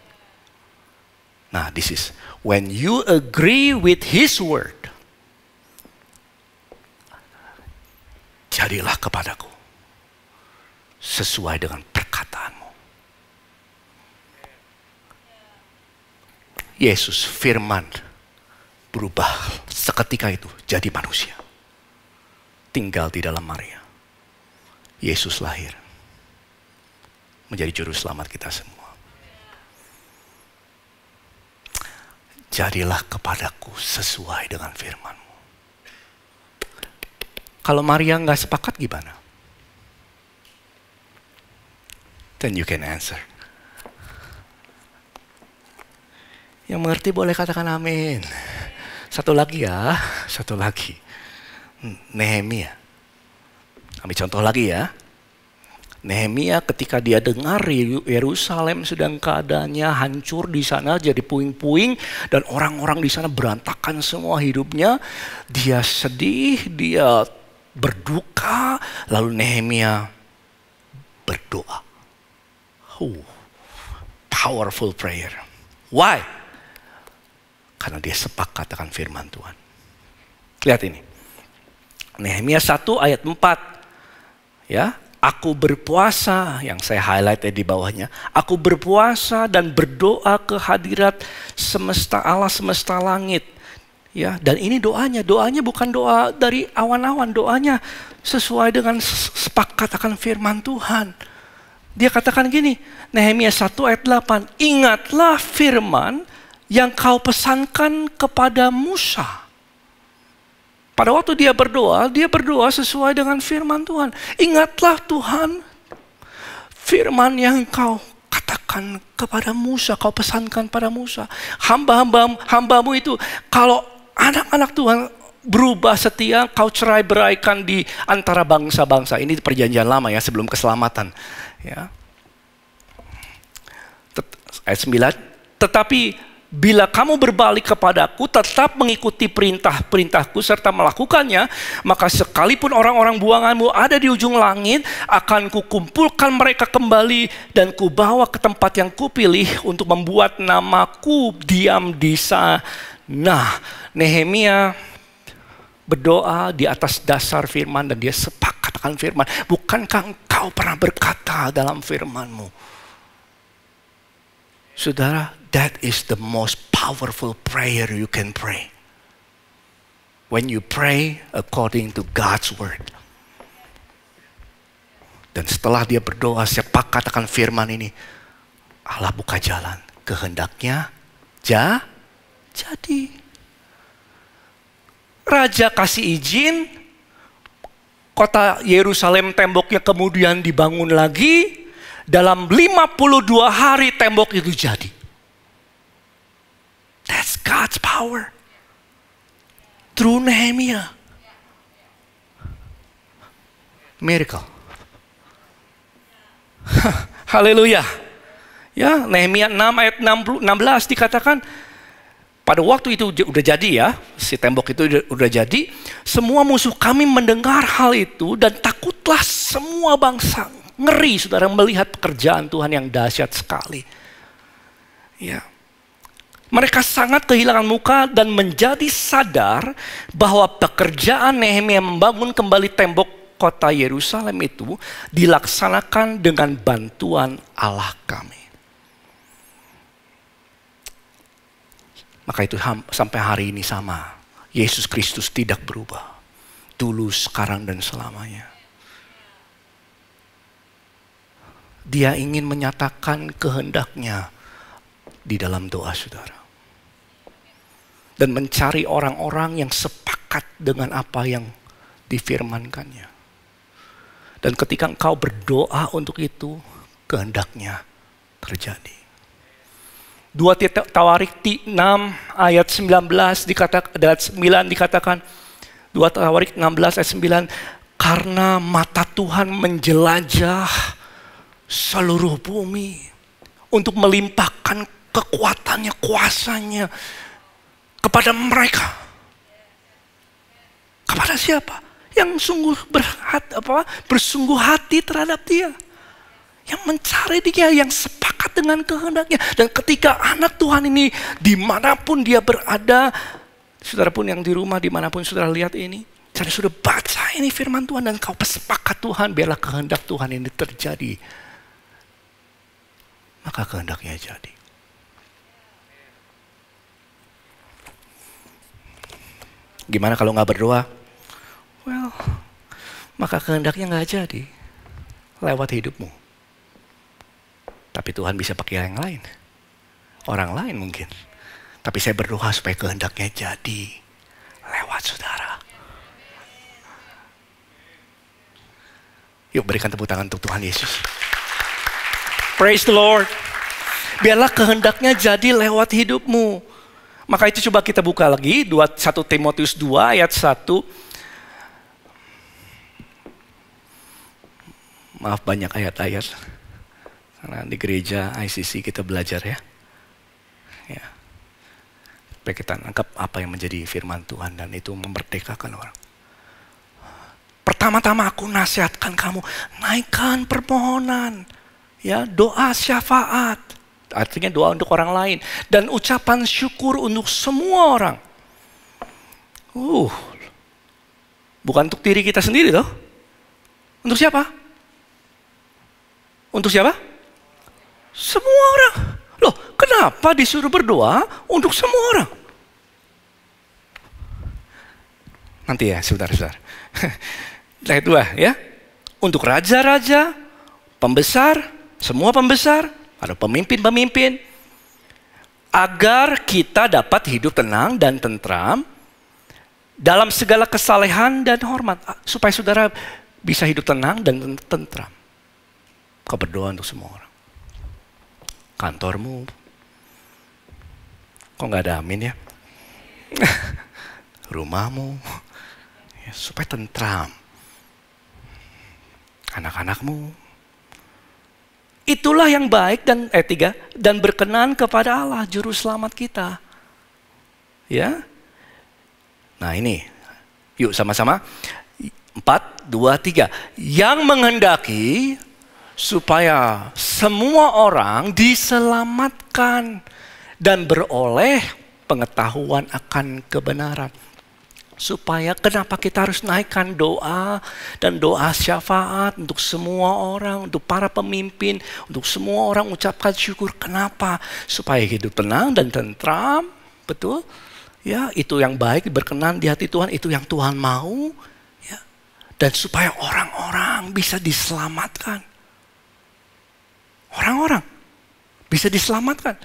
Nah, this is when you agree with His word. Jadilah kepadaku sesuai dengan perkataanmu. Yesus firman berubah seketika itu jadi manusia. Tinggal di dalam Maria. Yesus lahir. Menjadi juru selamat kita semua. Jadilah kepadaku sesuai dengan firman-Mu. Kalau Maria nggak sepakat gimana? Then you can answer. Yang mengerti boleh katakan amin. Satu lagi ya, satu lagi. Nehemia. Ambil contoh lagi ya. Nehemia ketika dia dengar Yerusalem sedang keadaannya hancur di sana, jadi puing-puing dan orang-orang di sana berantakan semua hidupnya, dia sedih, dia berduka, lalu Nehemia berdoa. Powerful prayer. Why? Karena dia sepakat akan firman Tuhan. Lihat ini. Nehemia 1 ayat 4. Ya, aku berpuasa, yang saya highlight di bawahnya. Aku berpuasa dan berdoa ke hadirat semesta Allah, semesta langit. Ya, dan ini doanya bukan doa dari awan-awan, doanya sesuai dengan sepakat akan firman Tuhan. Dia katakan gini, Nehemia 1 ayat 8, ingatlah firman yang kau pesankan kepada Musa. Pada waktu dia berdoa sesuai dengan firman Tuhan. Ingatlah Tuhan, firman yang kau katakan kepada Musa, kau pesankan pada Musa. Hambamu itu, kalau anak-anak Tuhan berubah setia, kau cerai beraikan di antara bangsa-bangsa. Ini perjanjian lama ya, sebelum keselamatan. Ya. Ayat 9, tetapi bila kamu berbalik kepadaku, tetap mengikuti perintah-perintahku serta melakukannya, maka sekalipun orang-orang buanganmu ada di ujung langit, akan kukumpulkan mereka kembali dan kubawa ke tempat yang kupilih untuk membuat namaku diam di sana. Nah, Nehemia berdoa di atas dasar firman dan dia sepakat akan firman. Bukankah engkau pernah berkata dalam firman-Mu? Saudara, that is the most powerful prayer you can pray. When you pray according to God's word. Dan setelah dia berdoa, sepakat akan firman ini, Allah buka jalan. Kehendaknya jadi. Raja kasih izin, kota Yerusalem temboknya kemudian dibangun lagi. Dalam 52 hari tembok itu jadi. That's God's power. Through Nehemia. Miracle. Haleluya. Ya, Nehemia 6 ayat 16 dikatakan, pada waktu itu udah jadi ya, si tembok itu udah jadi, semua musuh kami mendengar hal itu dan takutlah semua bangsa. Ngeri saudara melihat pekerjaan Tuhan yang dahsyat sekali. Ya. Mereka sangat kehilangan muka dan menjadi sadar bahwa pekerjaan Nehemia membangun kembali tembok kota Yerusalem itu dilaksanakan dengan bantuan Allah kami. Maka itu sampai hari ini sama. Yesus Kristus tidak berubah. Dulu, sekarang, dan selamanya. Dia ingin menyatakan kehendaknya di dalam doa saudara. Dan mencari orang-orang yang sepakat dengan apa yang difirmankannya. Dan ketika engkau berdoa untuk itu, kehendaknya terjadi. 2 Tawarik 6 ayat 19 dikatakan, 2 Tawarik 16 ayat 9, karena mata Tuhan menjelajah seluruh bumi untuk melimpahkan kekuatannya, kuasanya kepada mereka. Kepada siapa? Yang sungguh bersungguh hati terhadap Dia, yang mencari Dia, yang sepakat dengan kehendaknya. Dan ketika anak Tuhan ini dimanapun dia berada, saudara pun yang di rumah dimanapun saudara lihat ini, jadi sudah baca ini firman Tuhan dan kau bersepakat, Tuhan biarlah kehendak Tuhan ini terjadi, maka kehendaknya jadi. Gimana kalau nggak berdoa? Well, maka kehendaknya nggak jadi lewat hidupmu. Tapi Tuhan bisa pakai yang lain, orang lain mungkin. Tapi saya berdoa supaya kehendaknya jadi lewat saudara. Yuk berikan tepuk tangan untuk Tuhan Yesus. Praise the Lord. Biarlah kehendaknya jadi lewat hidupmu. Maka itu coba kita buka lagi 1 Timotius 2 ayat 1. Maaf banyak ayat-ayat. Karena di gereja ICC kita belajar ya. Supaya kita nangkap apa yang menjadi firman Tuhan dan itu memerdekakan orang. Pertama-tama aku nasihatkan kamu, naikkan permohonan, ya, doa syafaat. Artinya doa untuk orang lain dan ucapan syukur untuk semua orang. Bukan untuk diri kita sendiri loh. Untuk siapa? Untuk siapa? Semua orang. Loh, kenapa disuruh berdoa untuk semua orang? Nanti ya, sebentar. Ayat 2 ya. Untuk raja-raja, pembesar, semua pembesar, ada pemimpin-pemimpin, agar kita dapat hidup tenang dan tentram dalam segala kesalehan dan hormat. Supaya saudara bisa hidup tenang dan tentram. Kau berdoa untuk semua orang. Kantormu, kok nggak ada amin ya? Rumahmu, ya, supaya tentram. Anak-anakmu, itulah yang baik dan 3 dan berkenan kepada Allah Juru Selamat kita. Ya, nah ini, yuk sama-sama. 4, 2, 3. Yang menghendaki supaya semua orang diselamatkan dan beroleh pengetahuan akan kebenaran. Supaya kenapa kita harus naikkan doa dan doa syafaat untuk semua orang, untuk para pemimpin, untuk semua orang ucapkan syukur. Kenapa? Supaya hidup tenang dan tentram, betul? Ya, itu yang baik, berkenan di hati Tuhan, itu yang Tuhan mau. Ya. Dan supaya orang-orang bisa diselamatkan. Orang-orang bisa diselamatkan.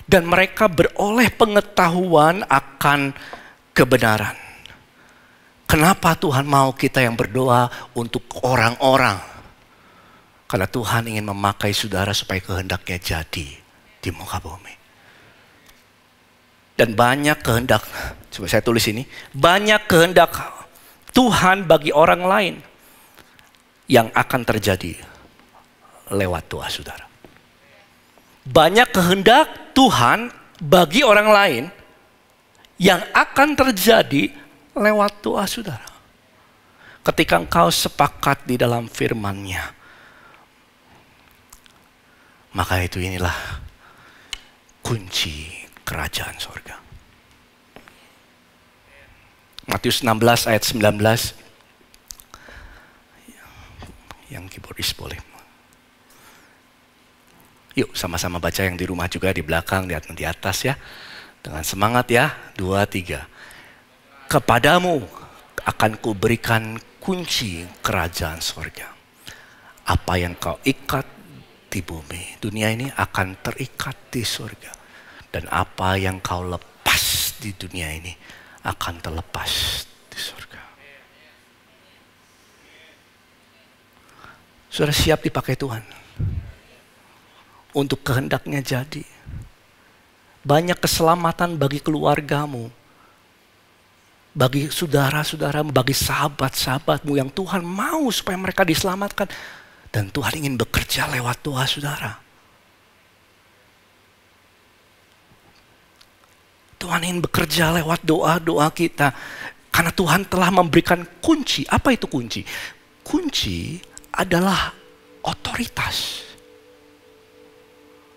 Dan mereka beroleh pengetahuan akan kebenaran. Kenapa Tuhan mau kita yang berdoa untuk orang-orang? Karena Tuhan ingin memakai saudara supaya kehendaknya jadi di muka bumi. Dan banyak kehendak, coba saya tulis ini. Banyak kehendak Tuhan bagi orang lain yang akan terjadi lewat doa saudara. Banyak kehendak Tuhan bagi orang lain yang akan terjadi lewat doa saudara. Ketika engkau sepakat di dalam firman-Nya, maka itu inilah kunci kerajaan sorga. Matius 16 ayat 19. Yang keyboardis boleh. Yuk sama-sama baca yang di rumah juga di belakang, di atas ya. Dengan semangat ya, 2, 3. Kepadamu akan kuberikan kunci kerajaan sorga. Apa yang kau ikat di bumi, dunia ini akan terikat di sorga. Dan apa yang kau lepas di dunia ini akan terlepas di sorga. Saudara siap dipakai Tuhan untuk kehendaknya jadi. Banyak keselamatan bagi keluargamu, bagi saudara-saudaramu, bagi sahabat-sahabatmu yang Tuhan mau supaya mereka diselamatkan. Dan Tuhan ingin bekerja lewat doa saudara. Tuhan ingin bekerja lewat doa-doa kita. Karena Tuhan telah memberikan kunci. Apa itu kunci? Kunci adalah otoritas.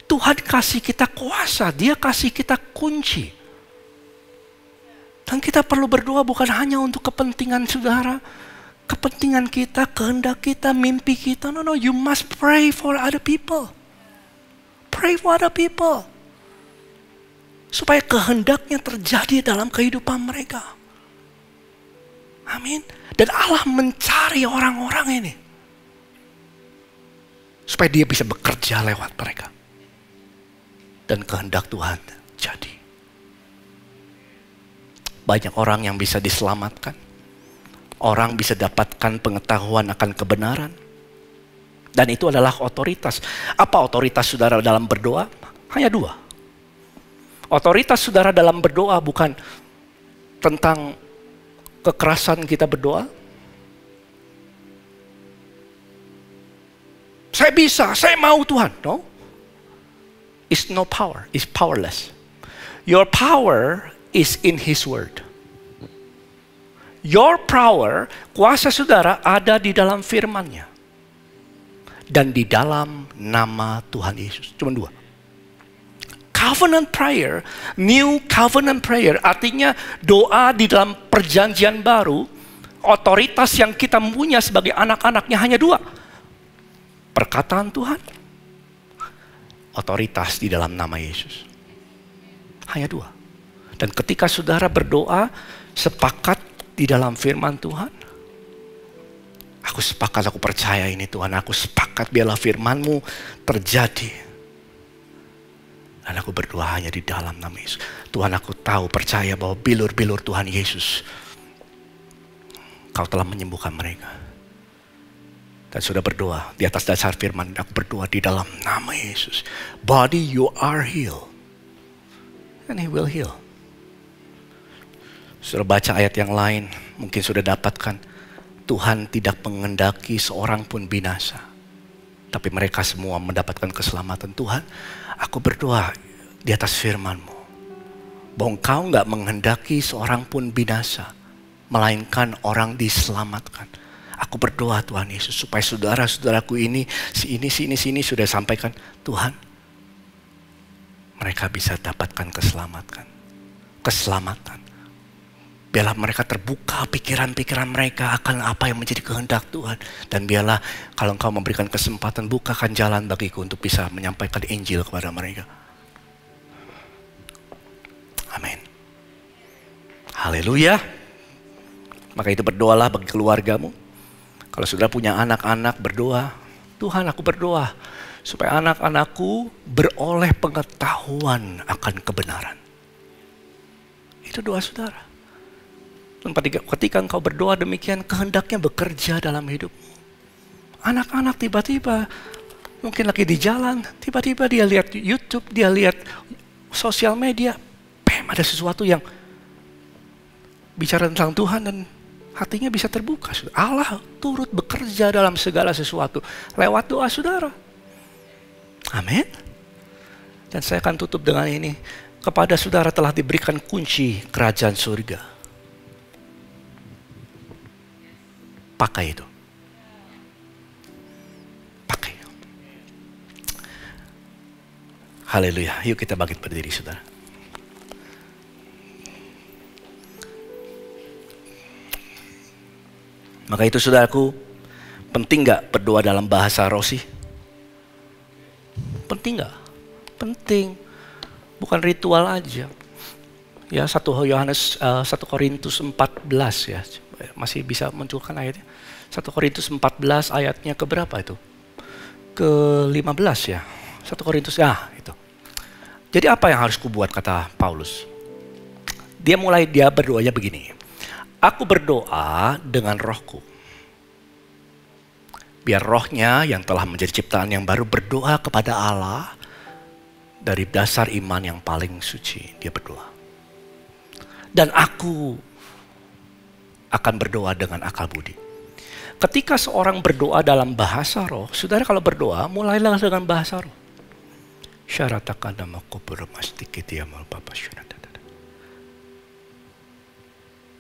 Tuhan kasih kita kuasa, Dia kasih kita kunci. Dan kita perlu berdoa bukan hanya untuk kepentingan saudara, kepentingan kita, kehendak kita, mimpi kita. No, you must pray for other people. Pray for other people. Supaya kehendaknya terjadi dalam kehidupan mereka. Amin. Dan Allah mencari orang-orang ini. Supaya Dia bisa bekerja lewat mereka. Dan kehendak Tuhan jadi. Banyak orang yang bisa diselamatkan. Orang bisa dapatkan pengetahuan akan kebenaran. Dan itu adalah otoritas. Apa otoritas saudara dalam berdoa? Hanya dua. Otoritas saudara dalam berdoa bukan tentang kekerasan kita berdoa. Saya bisa, saya mau Tuhan. No. Is no power, is powerless. Your power is in His word. Your power, kuasa saudara ada di dalam firman-Nya. Dan di dalam nama Tuhan Yesus. Cuma dua. Covenant prayer, new covenant prayer, artinya doa di dalam perjanjian baru, otoritas yang kita punya sebagai anak-anaknya hanya dua. Perkataan Tuhan, otoritas di dalam nama Yesus. Hanya dua. Dan ketika saudara berdoa, sepakat di dalam firman Tuhan, aku sepakat, aku percaya ini Tuhan, aku sepakat biarlah firman-Mu terjadi. Dan aku berdoa hanya di dalam nama Yesus. Tuhan, aku tahu, percaya bahwa bilur-bilur Tuhan Yesus, Kau telah menyembuhkan mereka. Dan sudah berdoa di atas dasar firman, aku berdoa di dalam nama Yesus. Body, you are healed. And He will heal. Sudah baca ayat yang lain, mungkin sudah dapatkan. Tuhan tidak mengendaki seorang pun binasa. Tapi mereka semua mendapatkan keselamatan. Tuhan, aku berdoa di atas firman-Mu. Bahwa Engkau gak menghendaki seorang pun binasa. Melainkan orang diselamatkan. Aku berdoa Tuhan Yesus supaya saudara-saudaraku ini, si ini sudah sampaikan. Tuhan, mereka bisa dapatkan keselamatan. Biarlah mereka terbuka pikiran-pikiran mereka akan apa yang menjadi kehendak Tuhan. Dan biarlah kalau Engkau memberikan kesempatan, bukakan jalan bagiku untuk bisa menyampaikan Injil kepada mereka. Amin. Haleluya. Maka itu berdoalah bagi keluargamu. Kalau saudara punya anak-anak, berdoa. Tuhan, aku berdoa supaya anak-anakku beroleh pengetahuan akan kebenaran. Itu doa saudara. Dan ketika engkau berdoa demikian, kehendaknya bekerja dalam hidupmu. Anak-anak tiba-tiba mungkin lagi di jalan, tiba-tiba dia lihat YouTube, dia lihat sosial media, ada sesuatu yang bicara tentang Tuhan dan hatinya bisa terbuka. Allah turut bekerja dalam segala sesuatu lewat doa saudara. Amin. Dan saya akan tutup dengan ini. Kepada saudara telah diberikan kunci kerajaan surga. Pakai itu. Pakai. Haleluya. Yuk kita bangkit berdiri saudara. Maka itu saudaraku, penting gak berdoa dalam bahasa rosi? Penting gak? Penting. Bukan ritual aja. Ya 1 Korintus 14 ya. Masih bisa munculkan ayatnya. 1 Korintus 14 ayatnya ke berapa itu? Ke 15 ya. 1 Korintus, itu. Jadi apa yang harus kubuat kata Paulus? Dia berdoanya begini. Aku berdoa dengan rohku. Biar rohnya yang telah menjadi ciptaan yang baru berdoa kepada Allah dari dasar iman yang paling suci. Dia berdoa. Dan aku akan berdoa dengan akal budi. Ketika seorang berdoa dalam bahasa roh, saudara kalau berdoa mulailah dengan bahasa roh.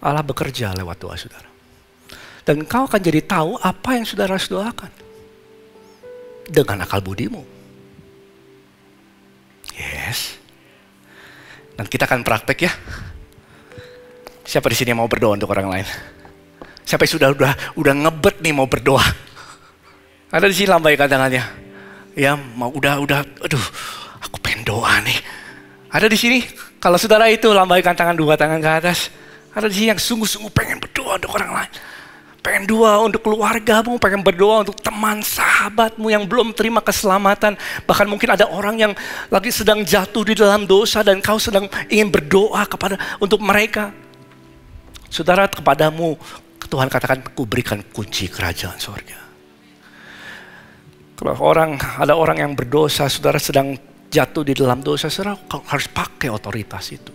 Allah bekerja lewat doa saudara. Dan kau akan jadi tahu apa yang saudara harus doakan. Dengan akal budimu. Yes. Dan kita akan praktek ya. Siapa di sini yang mau berdoa untuk orang lain? Siapa yang udah ngebet nih mau berdoa? Ada di sini lambaikan tangannya. Ya, mau aduh, aku pengen doa nih. Ada di sini. Kalau saudara itu lambaikan tangan, 2 tangan ke atas. Ada di sini yang sungguh-sungguh pengen berdoa untuk orang lain. Pengen doa untuk keluargamu, pengen berdoa untuk teman, sahabatmu yang belum terima keselamatan. Bahkan mungkin ada orang yang lagi sedang jatuh di dalam dosa dan kau sedang ingin berdoa untuk mereka. Saudara, kepadamu Tuhan katakan, ku berikan kunci kerajaan surga. Kalau ada orang yang berdosa, saudara sedang jatuh di dalam dosa, saudara harus pakai otoritas itu.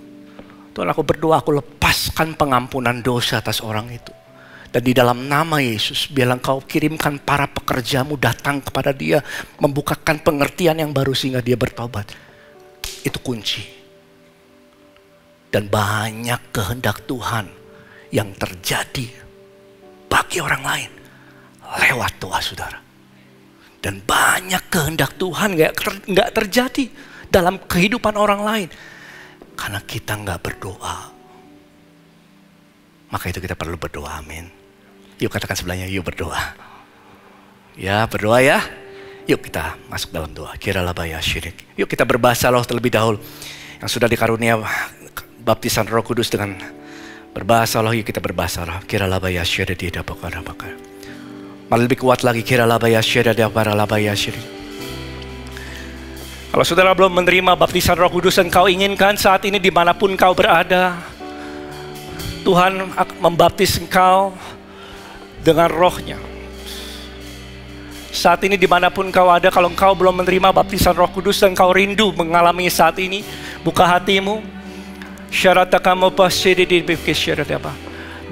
Tuhan, aku berdoa, aku lepaskan pengampunan dosa atas orang itu. Dan di dalam nama Yesus, biarlah Engkau kirimkan para pekerjamu datang kepada dia, membukakan pengertian yang baru sehingga dia bertobat. Itu kunci. Dan banyak kehendak Tuhan yang terjadi bagi orang lain lewat doa saudara. Dan banyak kehendak Tuhan nggak terjadi dalam kehidupan orang lain karena kita nggak berdoa. Maka itu kita perlu berdoa, amin. Yuk katakan sebelahnya, yuk berdoa. Ya berdoa ya. Yuk kita masuk dalam doa. Kiralabaya syirik. Yuk kita berbahasa roh terlebih dahulu. Yang sudah dikarunia baptisan Roh Kudus dengan berbahasa roh, yuk kita berbahasa roh. Kiralabaya syirik di dapakar. Malah lebih kuat lagi. Kiralabaya syirik di dapakar syirik. Kalau saudara belum menerima baptisan Roh Kudus dan kau inginkan saat ini dimanapun kau berada, Tuhan membaptis engkau dengan rohnya. Saat ini dimanapun kau ada, kalau engkau belum menerima baptisan Roh Kudus dan kau rindu mengalami saat ini, buka hatimu.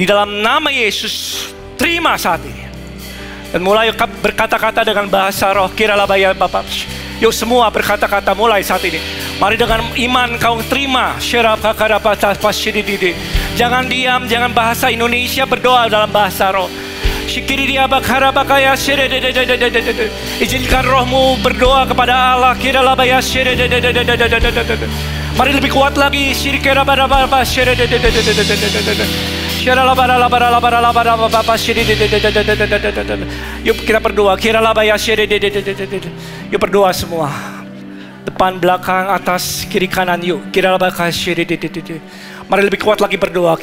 Di dalam nama Yesus, terima saat ini. Dan mulai berkata-kata dengan bahasa roh. Kiralabaya Bapak. Yuk semua berkata-kata mulai saat ini. Mari dengan iman kau terima. Jangan diam, jangan bahasa Indonesia, berdoa dalam bahasa roh. Izinkan rohmu berdoa kepada Allah. Mari lebih kuat lagi. Yuk kita berdoa. Yuk berdoa semua. Depan, belakang, atas, kiri, kanan. Yuk. Mari lebih kuat lagi berdoa.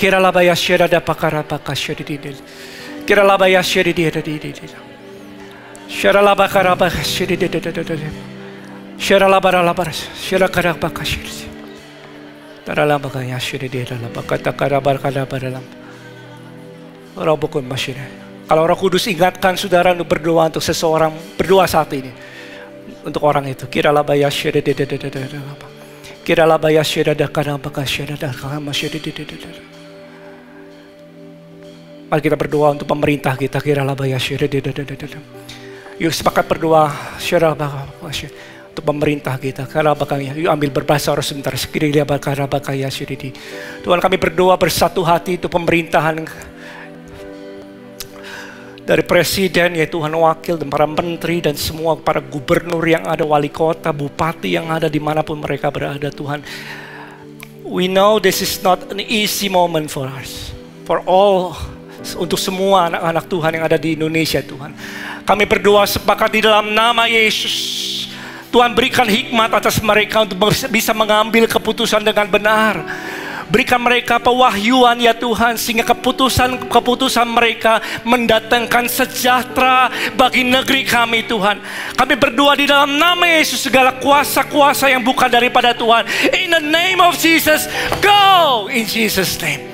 Kalau Roh Kudus ingatkan saudara untuk berdoa untuk seseorang, berdoa saat ini untuk orang itu. Mari kita berdoa untuk pemerintah kita. Yuk sepakat berdoa untuk pemerintah kita. Yuk ambil berbahasa roh sebentar. Tuhan, kami berdoa bersatu hati untuk pemerintahan dari presiden, ya Tuhan, wakil dan para menteri dan semua para gubernur yang ada, wali kota, bupati yang ada dimanapun mereka berada. Tuhan, we know this is not an easy moment for us, for all, untuk semua anak-anak Tuhan yang ada di Indonesia. Tuhan, kami berdoa sepakat di dalam nama Yesus. Tuhan, berikan hikmat atas mereka untuk bisa mengambil keputusan dengan benar. Berikan mereka pewahyuan ya Tuhan, sehingga keputusan mereka mendatangkan sejahtera bagi negeri kami Tuhan. Kami berdoa di dalam nama Yesus, segala kuasa-kuasa yang bukan daripada Tuhan, in the name of Jesus, go in Jesus name.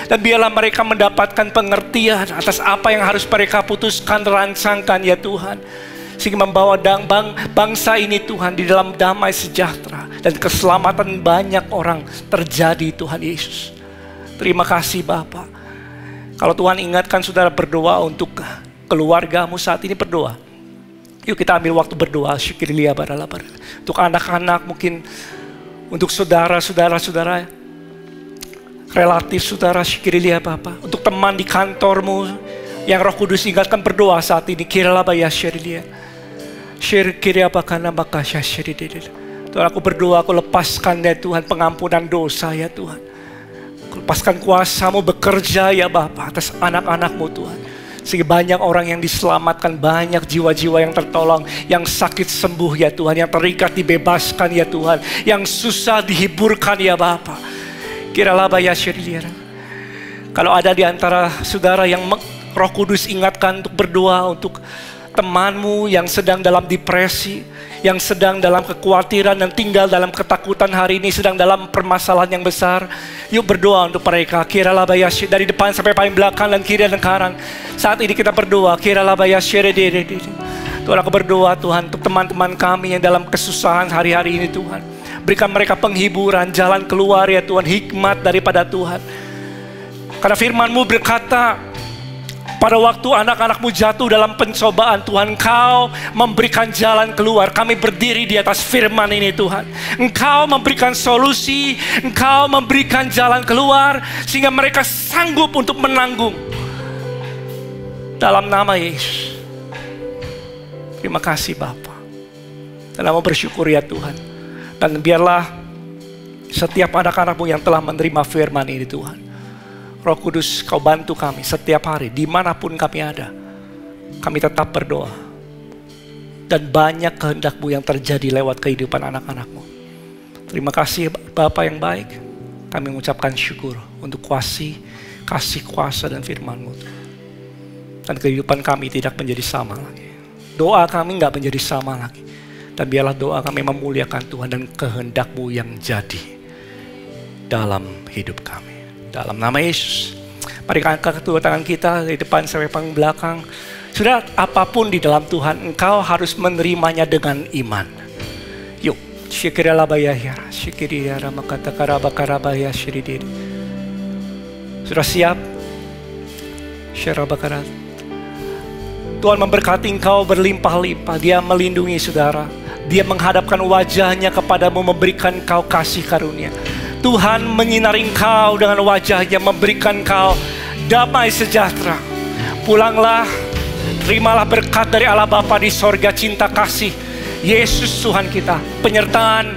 Dan biarlah mereka mendapatkan pengertian atas apa yang harus mereka putuskan, rancangkan ya Tuhan, sehingga membawa bangsa ini Tuhan di dalam damai sejahtera dan keselamatan banyak orang terjadi Tuhan Yesus. Terima kasih Bapa. Kalau Tuhan ingatkan saudara berdoa untuk keluargamu saat ini, berdoa. Yuk kita ambil waktu berdoa. Untuk anak-anak mungkin, untuk saudara-saudara relatif saudara, untuk teman di kantormu yang Roh Kudus ingatkan, berdoa saat ini. Tuhan, aku berdoa, aku lepaskan ya Tuhan pengampunan dosa ya Tuhan. Lepaskan kuasa-Mu bekerja ya Bapa atas anak-anak-Mu Tuhan. Sehingga banyak orang yang diselamatkan, banyak jiwa-jiwa yang tertolong, yang sakit sembuh ya Tuhan, yang terikat dibebaskan ya Tuhan, yang susah dihiburkan ya Bapa. Kalau ada di antara saudara yang Roh Kudus ingatkan untuk berdoa untuk temanmu yang sedang dalam depresi, yang sedang dalam kekhawatiran dan tinggal dalam ketakutan hari ini, sedang dalam permasalahan yang besar, yuk berdoa untuk mereka. Dari depan sampai paling belakang dan kiri dan kanan. Saat ini kita berdoa. Tuhan, aku berdoa Tuhan untuk teman-teman kami yang dalam kesusahan hari-hari ini Tuhan. Berikan mereka penghiburan, jalan keluar ya Tuhan, hikmat daripada Tuhan. Karena firman-Mu berkata, pada waktu anak-anak-Mu jatuh dalam pencobaan Tuhan, Engkau memberikan jalan keluar. Kami berdiri di atas firman ini Tuhan. Engkau memberikan solusi, Engkau memberikan jalan keluar, sehingga mereka sanggup untuk menanggung. Dalam nama Yesus. Terima kasih Bapa. Dan mau bersyukur ya Tuhan. Dan biarlah setiap anak-anak-Mu yang telah menerima firman ini Tuhan, Roh Kudus, Kau bantu kami setiap hari, dimanapun kami ada. Kami tetap berdoa. Dan banyak kehendak-Mu yang terjadi lewat kehidupan anak-anak-Mu. Terima kasih Bapa yang baik. Kami mengucapkan syukur untuk kasih kuasa dan firman-Mu. Dan kehidupan kami tidak menjadi sama lagi. Doa kami nggak menjadi sama lagi. Dan biarlah doa kami memuliakan Tuhan dan kehendak-Mu yang jadi dalam hidup kami. Dalam nama Yesus. Mari angkat kedua tangan kita dari depan sampai paling belakang. Sudah, apapun di dalam Tuhan, engkau harus menerimanya dengan iman. Yuk, syikiralabayah, syikiriyara makata karabakarabaya syiridir. Sudah siap? Syarabakarat. Tuhan memberkati engkau berlimpah-limpah. Dia melindungi saudara. Dia menghadapkan wajahnya kepadamu, memberikan engkau kasih karunia. Tuhan menyinari engkau dengan wajahnya, memberikan engkau damai sejahtera. Pulanglah, terimalah berkat dari Allah Bapa di sorga, cinta kasih Yesus Tuhan kita. Penyertaan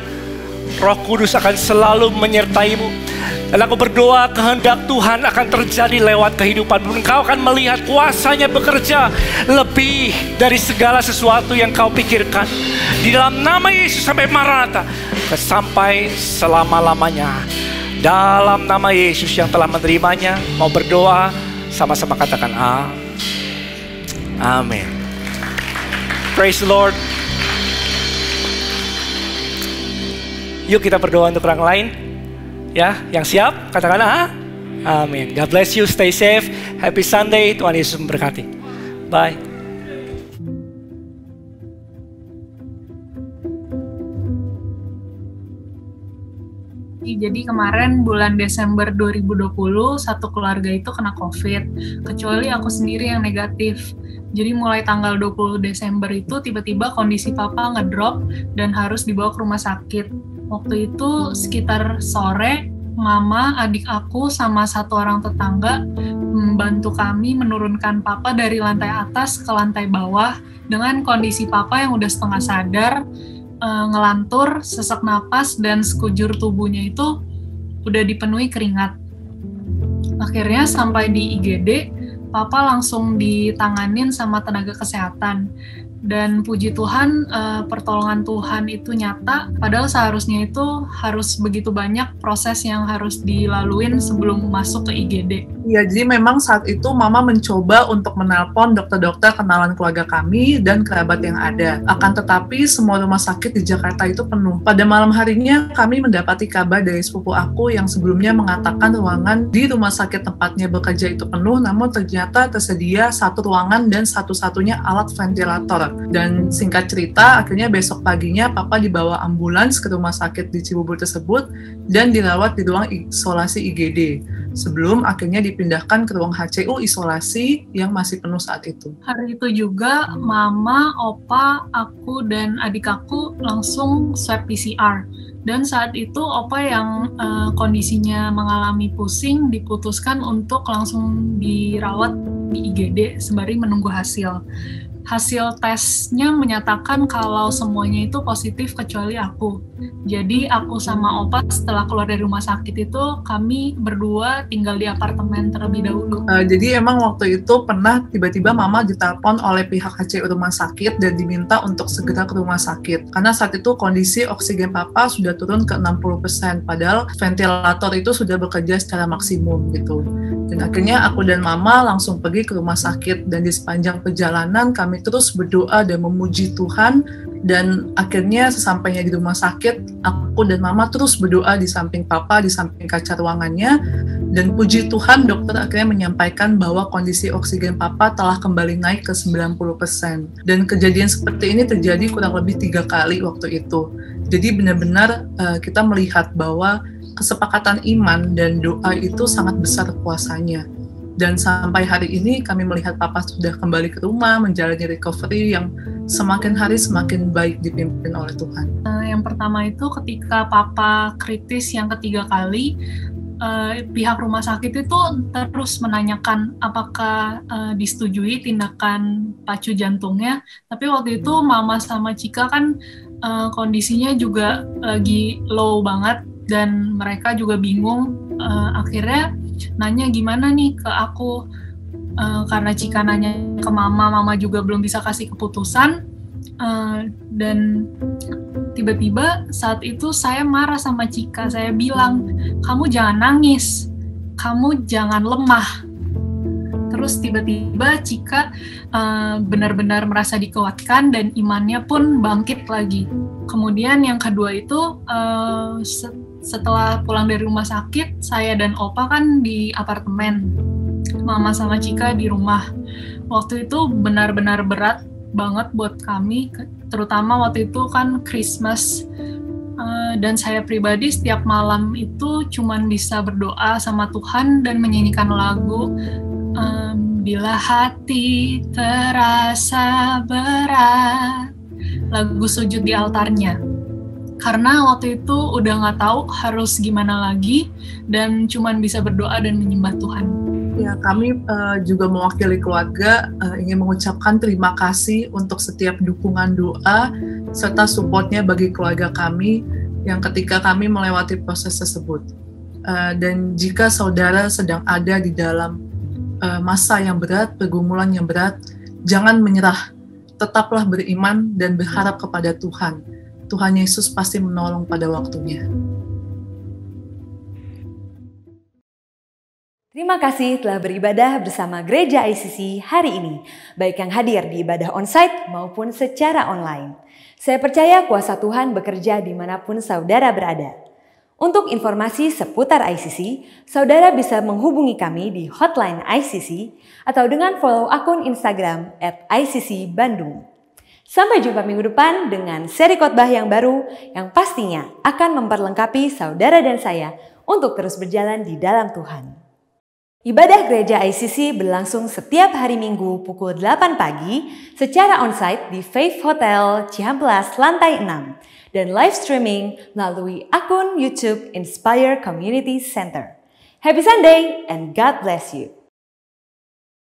Roh Kudus akan selalu menyertaimu. Dan aku berdoa kehendak Tuhan akan terjadi lewat kehidupanmu. Engkau akan melihat kuasa-Nya bekerja lebih dari segala sesuatu yang kau pikirkan. Di dalam nama Yesus sampai Maranatha, sampai selama-lamanya. Dalam nama Yesus yang telah menerimanya, mau berdoa, sama-sama katakan amin. Praise the Lord. Yuk kita berdoa untuk orang lain. Ya, yang siap katakan amin. God bless you, stay safe, happy Sunday, Tuhan Yesus memberkati. Bye. Jadi kemarin bulan Desember 2020 satu keluarga itu kena COVID, kecuali aku sendiri yang negatif. Jadi mulai tanggal 20 Desember itu tiba-tiba kondisi papa ngedrop dan harus dibawa ke rumah sakit. Waktu itu sekitar sore, mama, adik aku, sama satu orang tetangga membantu kami menurunkan papa dari lantai atas ke lantai bawah dengan kondisi papa yang udah setengah sadar, ngelantur, sesak napas, dan sekujur tubuhnya itu udah dipenuhi keringat. Akhirnya sampai di IGD, papa langsung ditanganin sama tenaga kesehatan. Dan puji Tuhan, pertolongan Tuhan itu nyata, padahal seharusnya itu harus begitu banyak proses yang harus dilaluin sebelum masuk ke IGD. Iya, jadi memang saat itu Mama mencoba untuk menelpon dokter-dokter kenalan keluarga kami dan kerabat yang ada. Akan tetapi semua rumah sakit di Jakarta itu penuh. Pada malam harinya kami mendapati kabar dari sepupu aku yang sebelumnya mengatakan ruangan di rumah sakit tempatnya bekerja itu penuh, namun ternyata tersedia satu ruangan dan satu-satunya alat ventilator. Dan singkat cerita, akhirnya besok paginya Papa dibawa ambulans ke rumah sakit di Cibubur tersebut dan dirawat di ruang isolasi IGD. Sebelum akhirnya dipindahkan ke ruang HCU isolasi yang masih penuh saat itu. Hari itu juga Mama, Opa, aku, dan adik aku langsung swab PCR. Dan saat itu Opa yang kondisinya mengalami pusing diputuskan untuk langsung dirawat di IGD sembari menunggu hasil. Hasil tesnya menyatakan kalau semuanya itu positif kecuali aku. Jadi aku sama Opa setelah keluar dari rumah sakit itu kami berdua tinggal di apartemen terlebih dahulu. Jadi emang waktu itu pernah tiba-tiba Mama ditelepon oleh pihak HCU rumah sakit dan diminta untuk segera ke rumah sakit. Karena saat itu kondisi oksigen Papa sudah turun ke 60%, padahal ventilator itu sudah bekerja secara maksimum gitu. Dan akhirnya aku dan Mama langsung pergi ke rumah sakit dan di sepanjang perjalanan kami terus berdoa dan memuji Tuhan. Dan akhirnya sesampainya di rumah sakit, aku dan Mama terus berdoa di samping Papa, di samping kaca ruangannya. Dan puji Tuhan dokter akhirnya menyampaikan bahwa kondisi oksigen Papa telah kembali naik ke 90%. Dan kejadian seperti ini terjadi kurang lebih 3 kali waktu itu. Jadi benar-benar kita melihat bahwa kesepakatan iman dan doa itu sangat besar kuasanya. Dan sampai hari ini kami melihat Papa sudah kembali ke rumah, menjalani recovery yang semakin hari semakin baik dipimpin oleh Tuhan. Yang pertama itu ketika Papa kritis yang ketiga kali, pihak rumah sakit itu terus menanyakan apakah disetujui tindakan pacu jantungnya. Tapi waktu itu Mama sama Cika kan kondisinya juga lagi low banget dan mereka juga bingung. Akhirnya nanya gimana nih ke aku, karena Cika nanya ke Mama juga belum bisa kasih keputusan, dan tiba-tiba saat itu saya marah sama Cika. Saya bilang, kamu jangan nangis, kamu jangan lemah. Terus tiba-tiba Cika benar-benar merasa dikuatkan dan imannya pun bangkit lagi. Kemudian yang kedua itu setelah pulang dari rumah sakit, saya dan Opa kan di apartemen, Mama sama Cika di rumah. Waktu itu benar-benar berat banget buat kami, terutama waktu itu kan Christmas, dan saya pribadi setiap malam itu cuman bisa berdoa sama Tuhan dan menyanyikan lagu Bila Hati Terasa Berat, lagu sujud di altarnya. Karena waktu itu udah nggak tahu harus gimana lagi dan cuman bisa berdoa dan menyembah Tuhan. Ya, kami juga mewakili keluarga ingin mengucapkan terima kasih untuk setiap dukungan doa serta supportnya bagi keluarga kami yang ketika kami melewati proses tersebut. Dan jika saudara sedang ada di dalam masa yang berat, pergumulan yang berat, jangan menyerah. Tetaplah beriman dan berharap kepada Tuhan. Tuhan Yesus pasti menolong pada waktunya. Terima kasih telah beribadah bersama Gereja ICC hari ini, baik yang hadir di ibadah onsite maupun secara online. Saya percaya kuasa Tuhan bekerja dimanapun saudara berada. Untuk informasi seputar ICC, saudara bisa menghubungi kami di hotline ICC atau dengan follow akun Instagram @ICC_Bandung. Sampai jumpa minggu depan dengan seri khotbah yang baru yang pastinya akan memperlengkapi saudara dan saya untuk terus berjalan di dalam Tuhan. Ibadah Gereja ICC berlangsung setiap hari Minggu pukul 8 pagi secara onsite di Faith Hotel Cihampelas lantai 6 dan live streaming melalui akun YouTube Inspire Community Center. Happy Sunday and God bless you.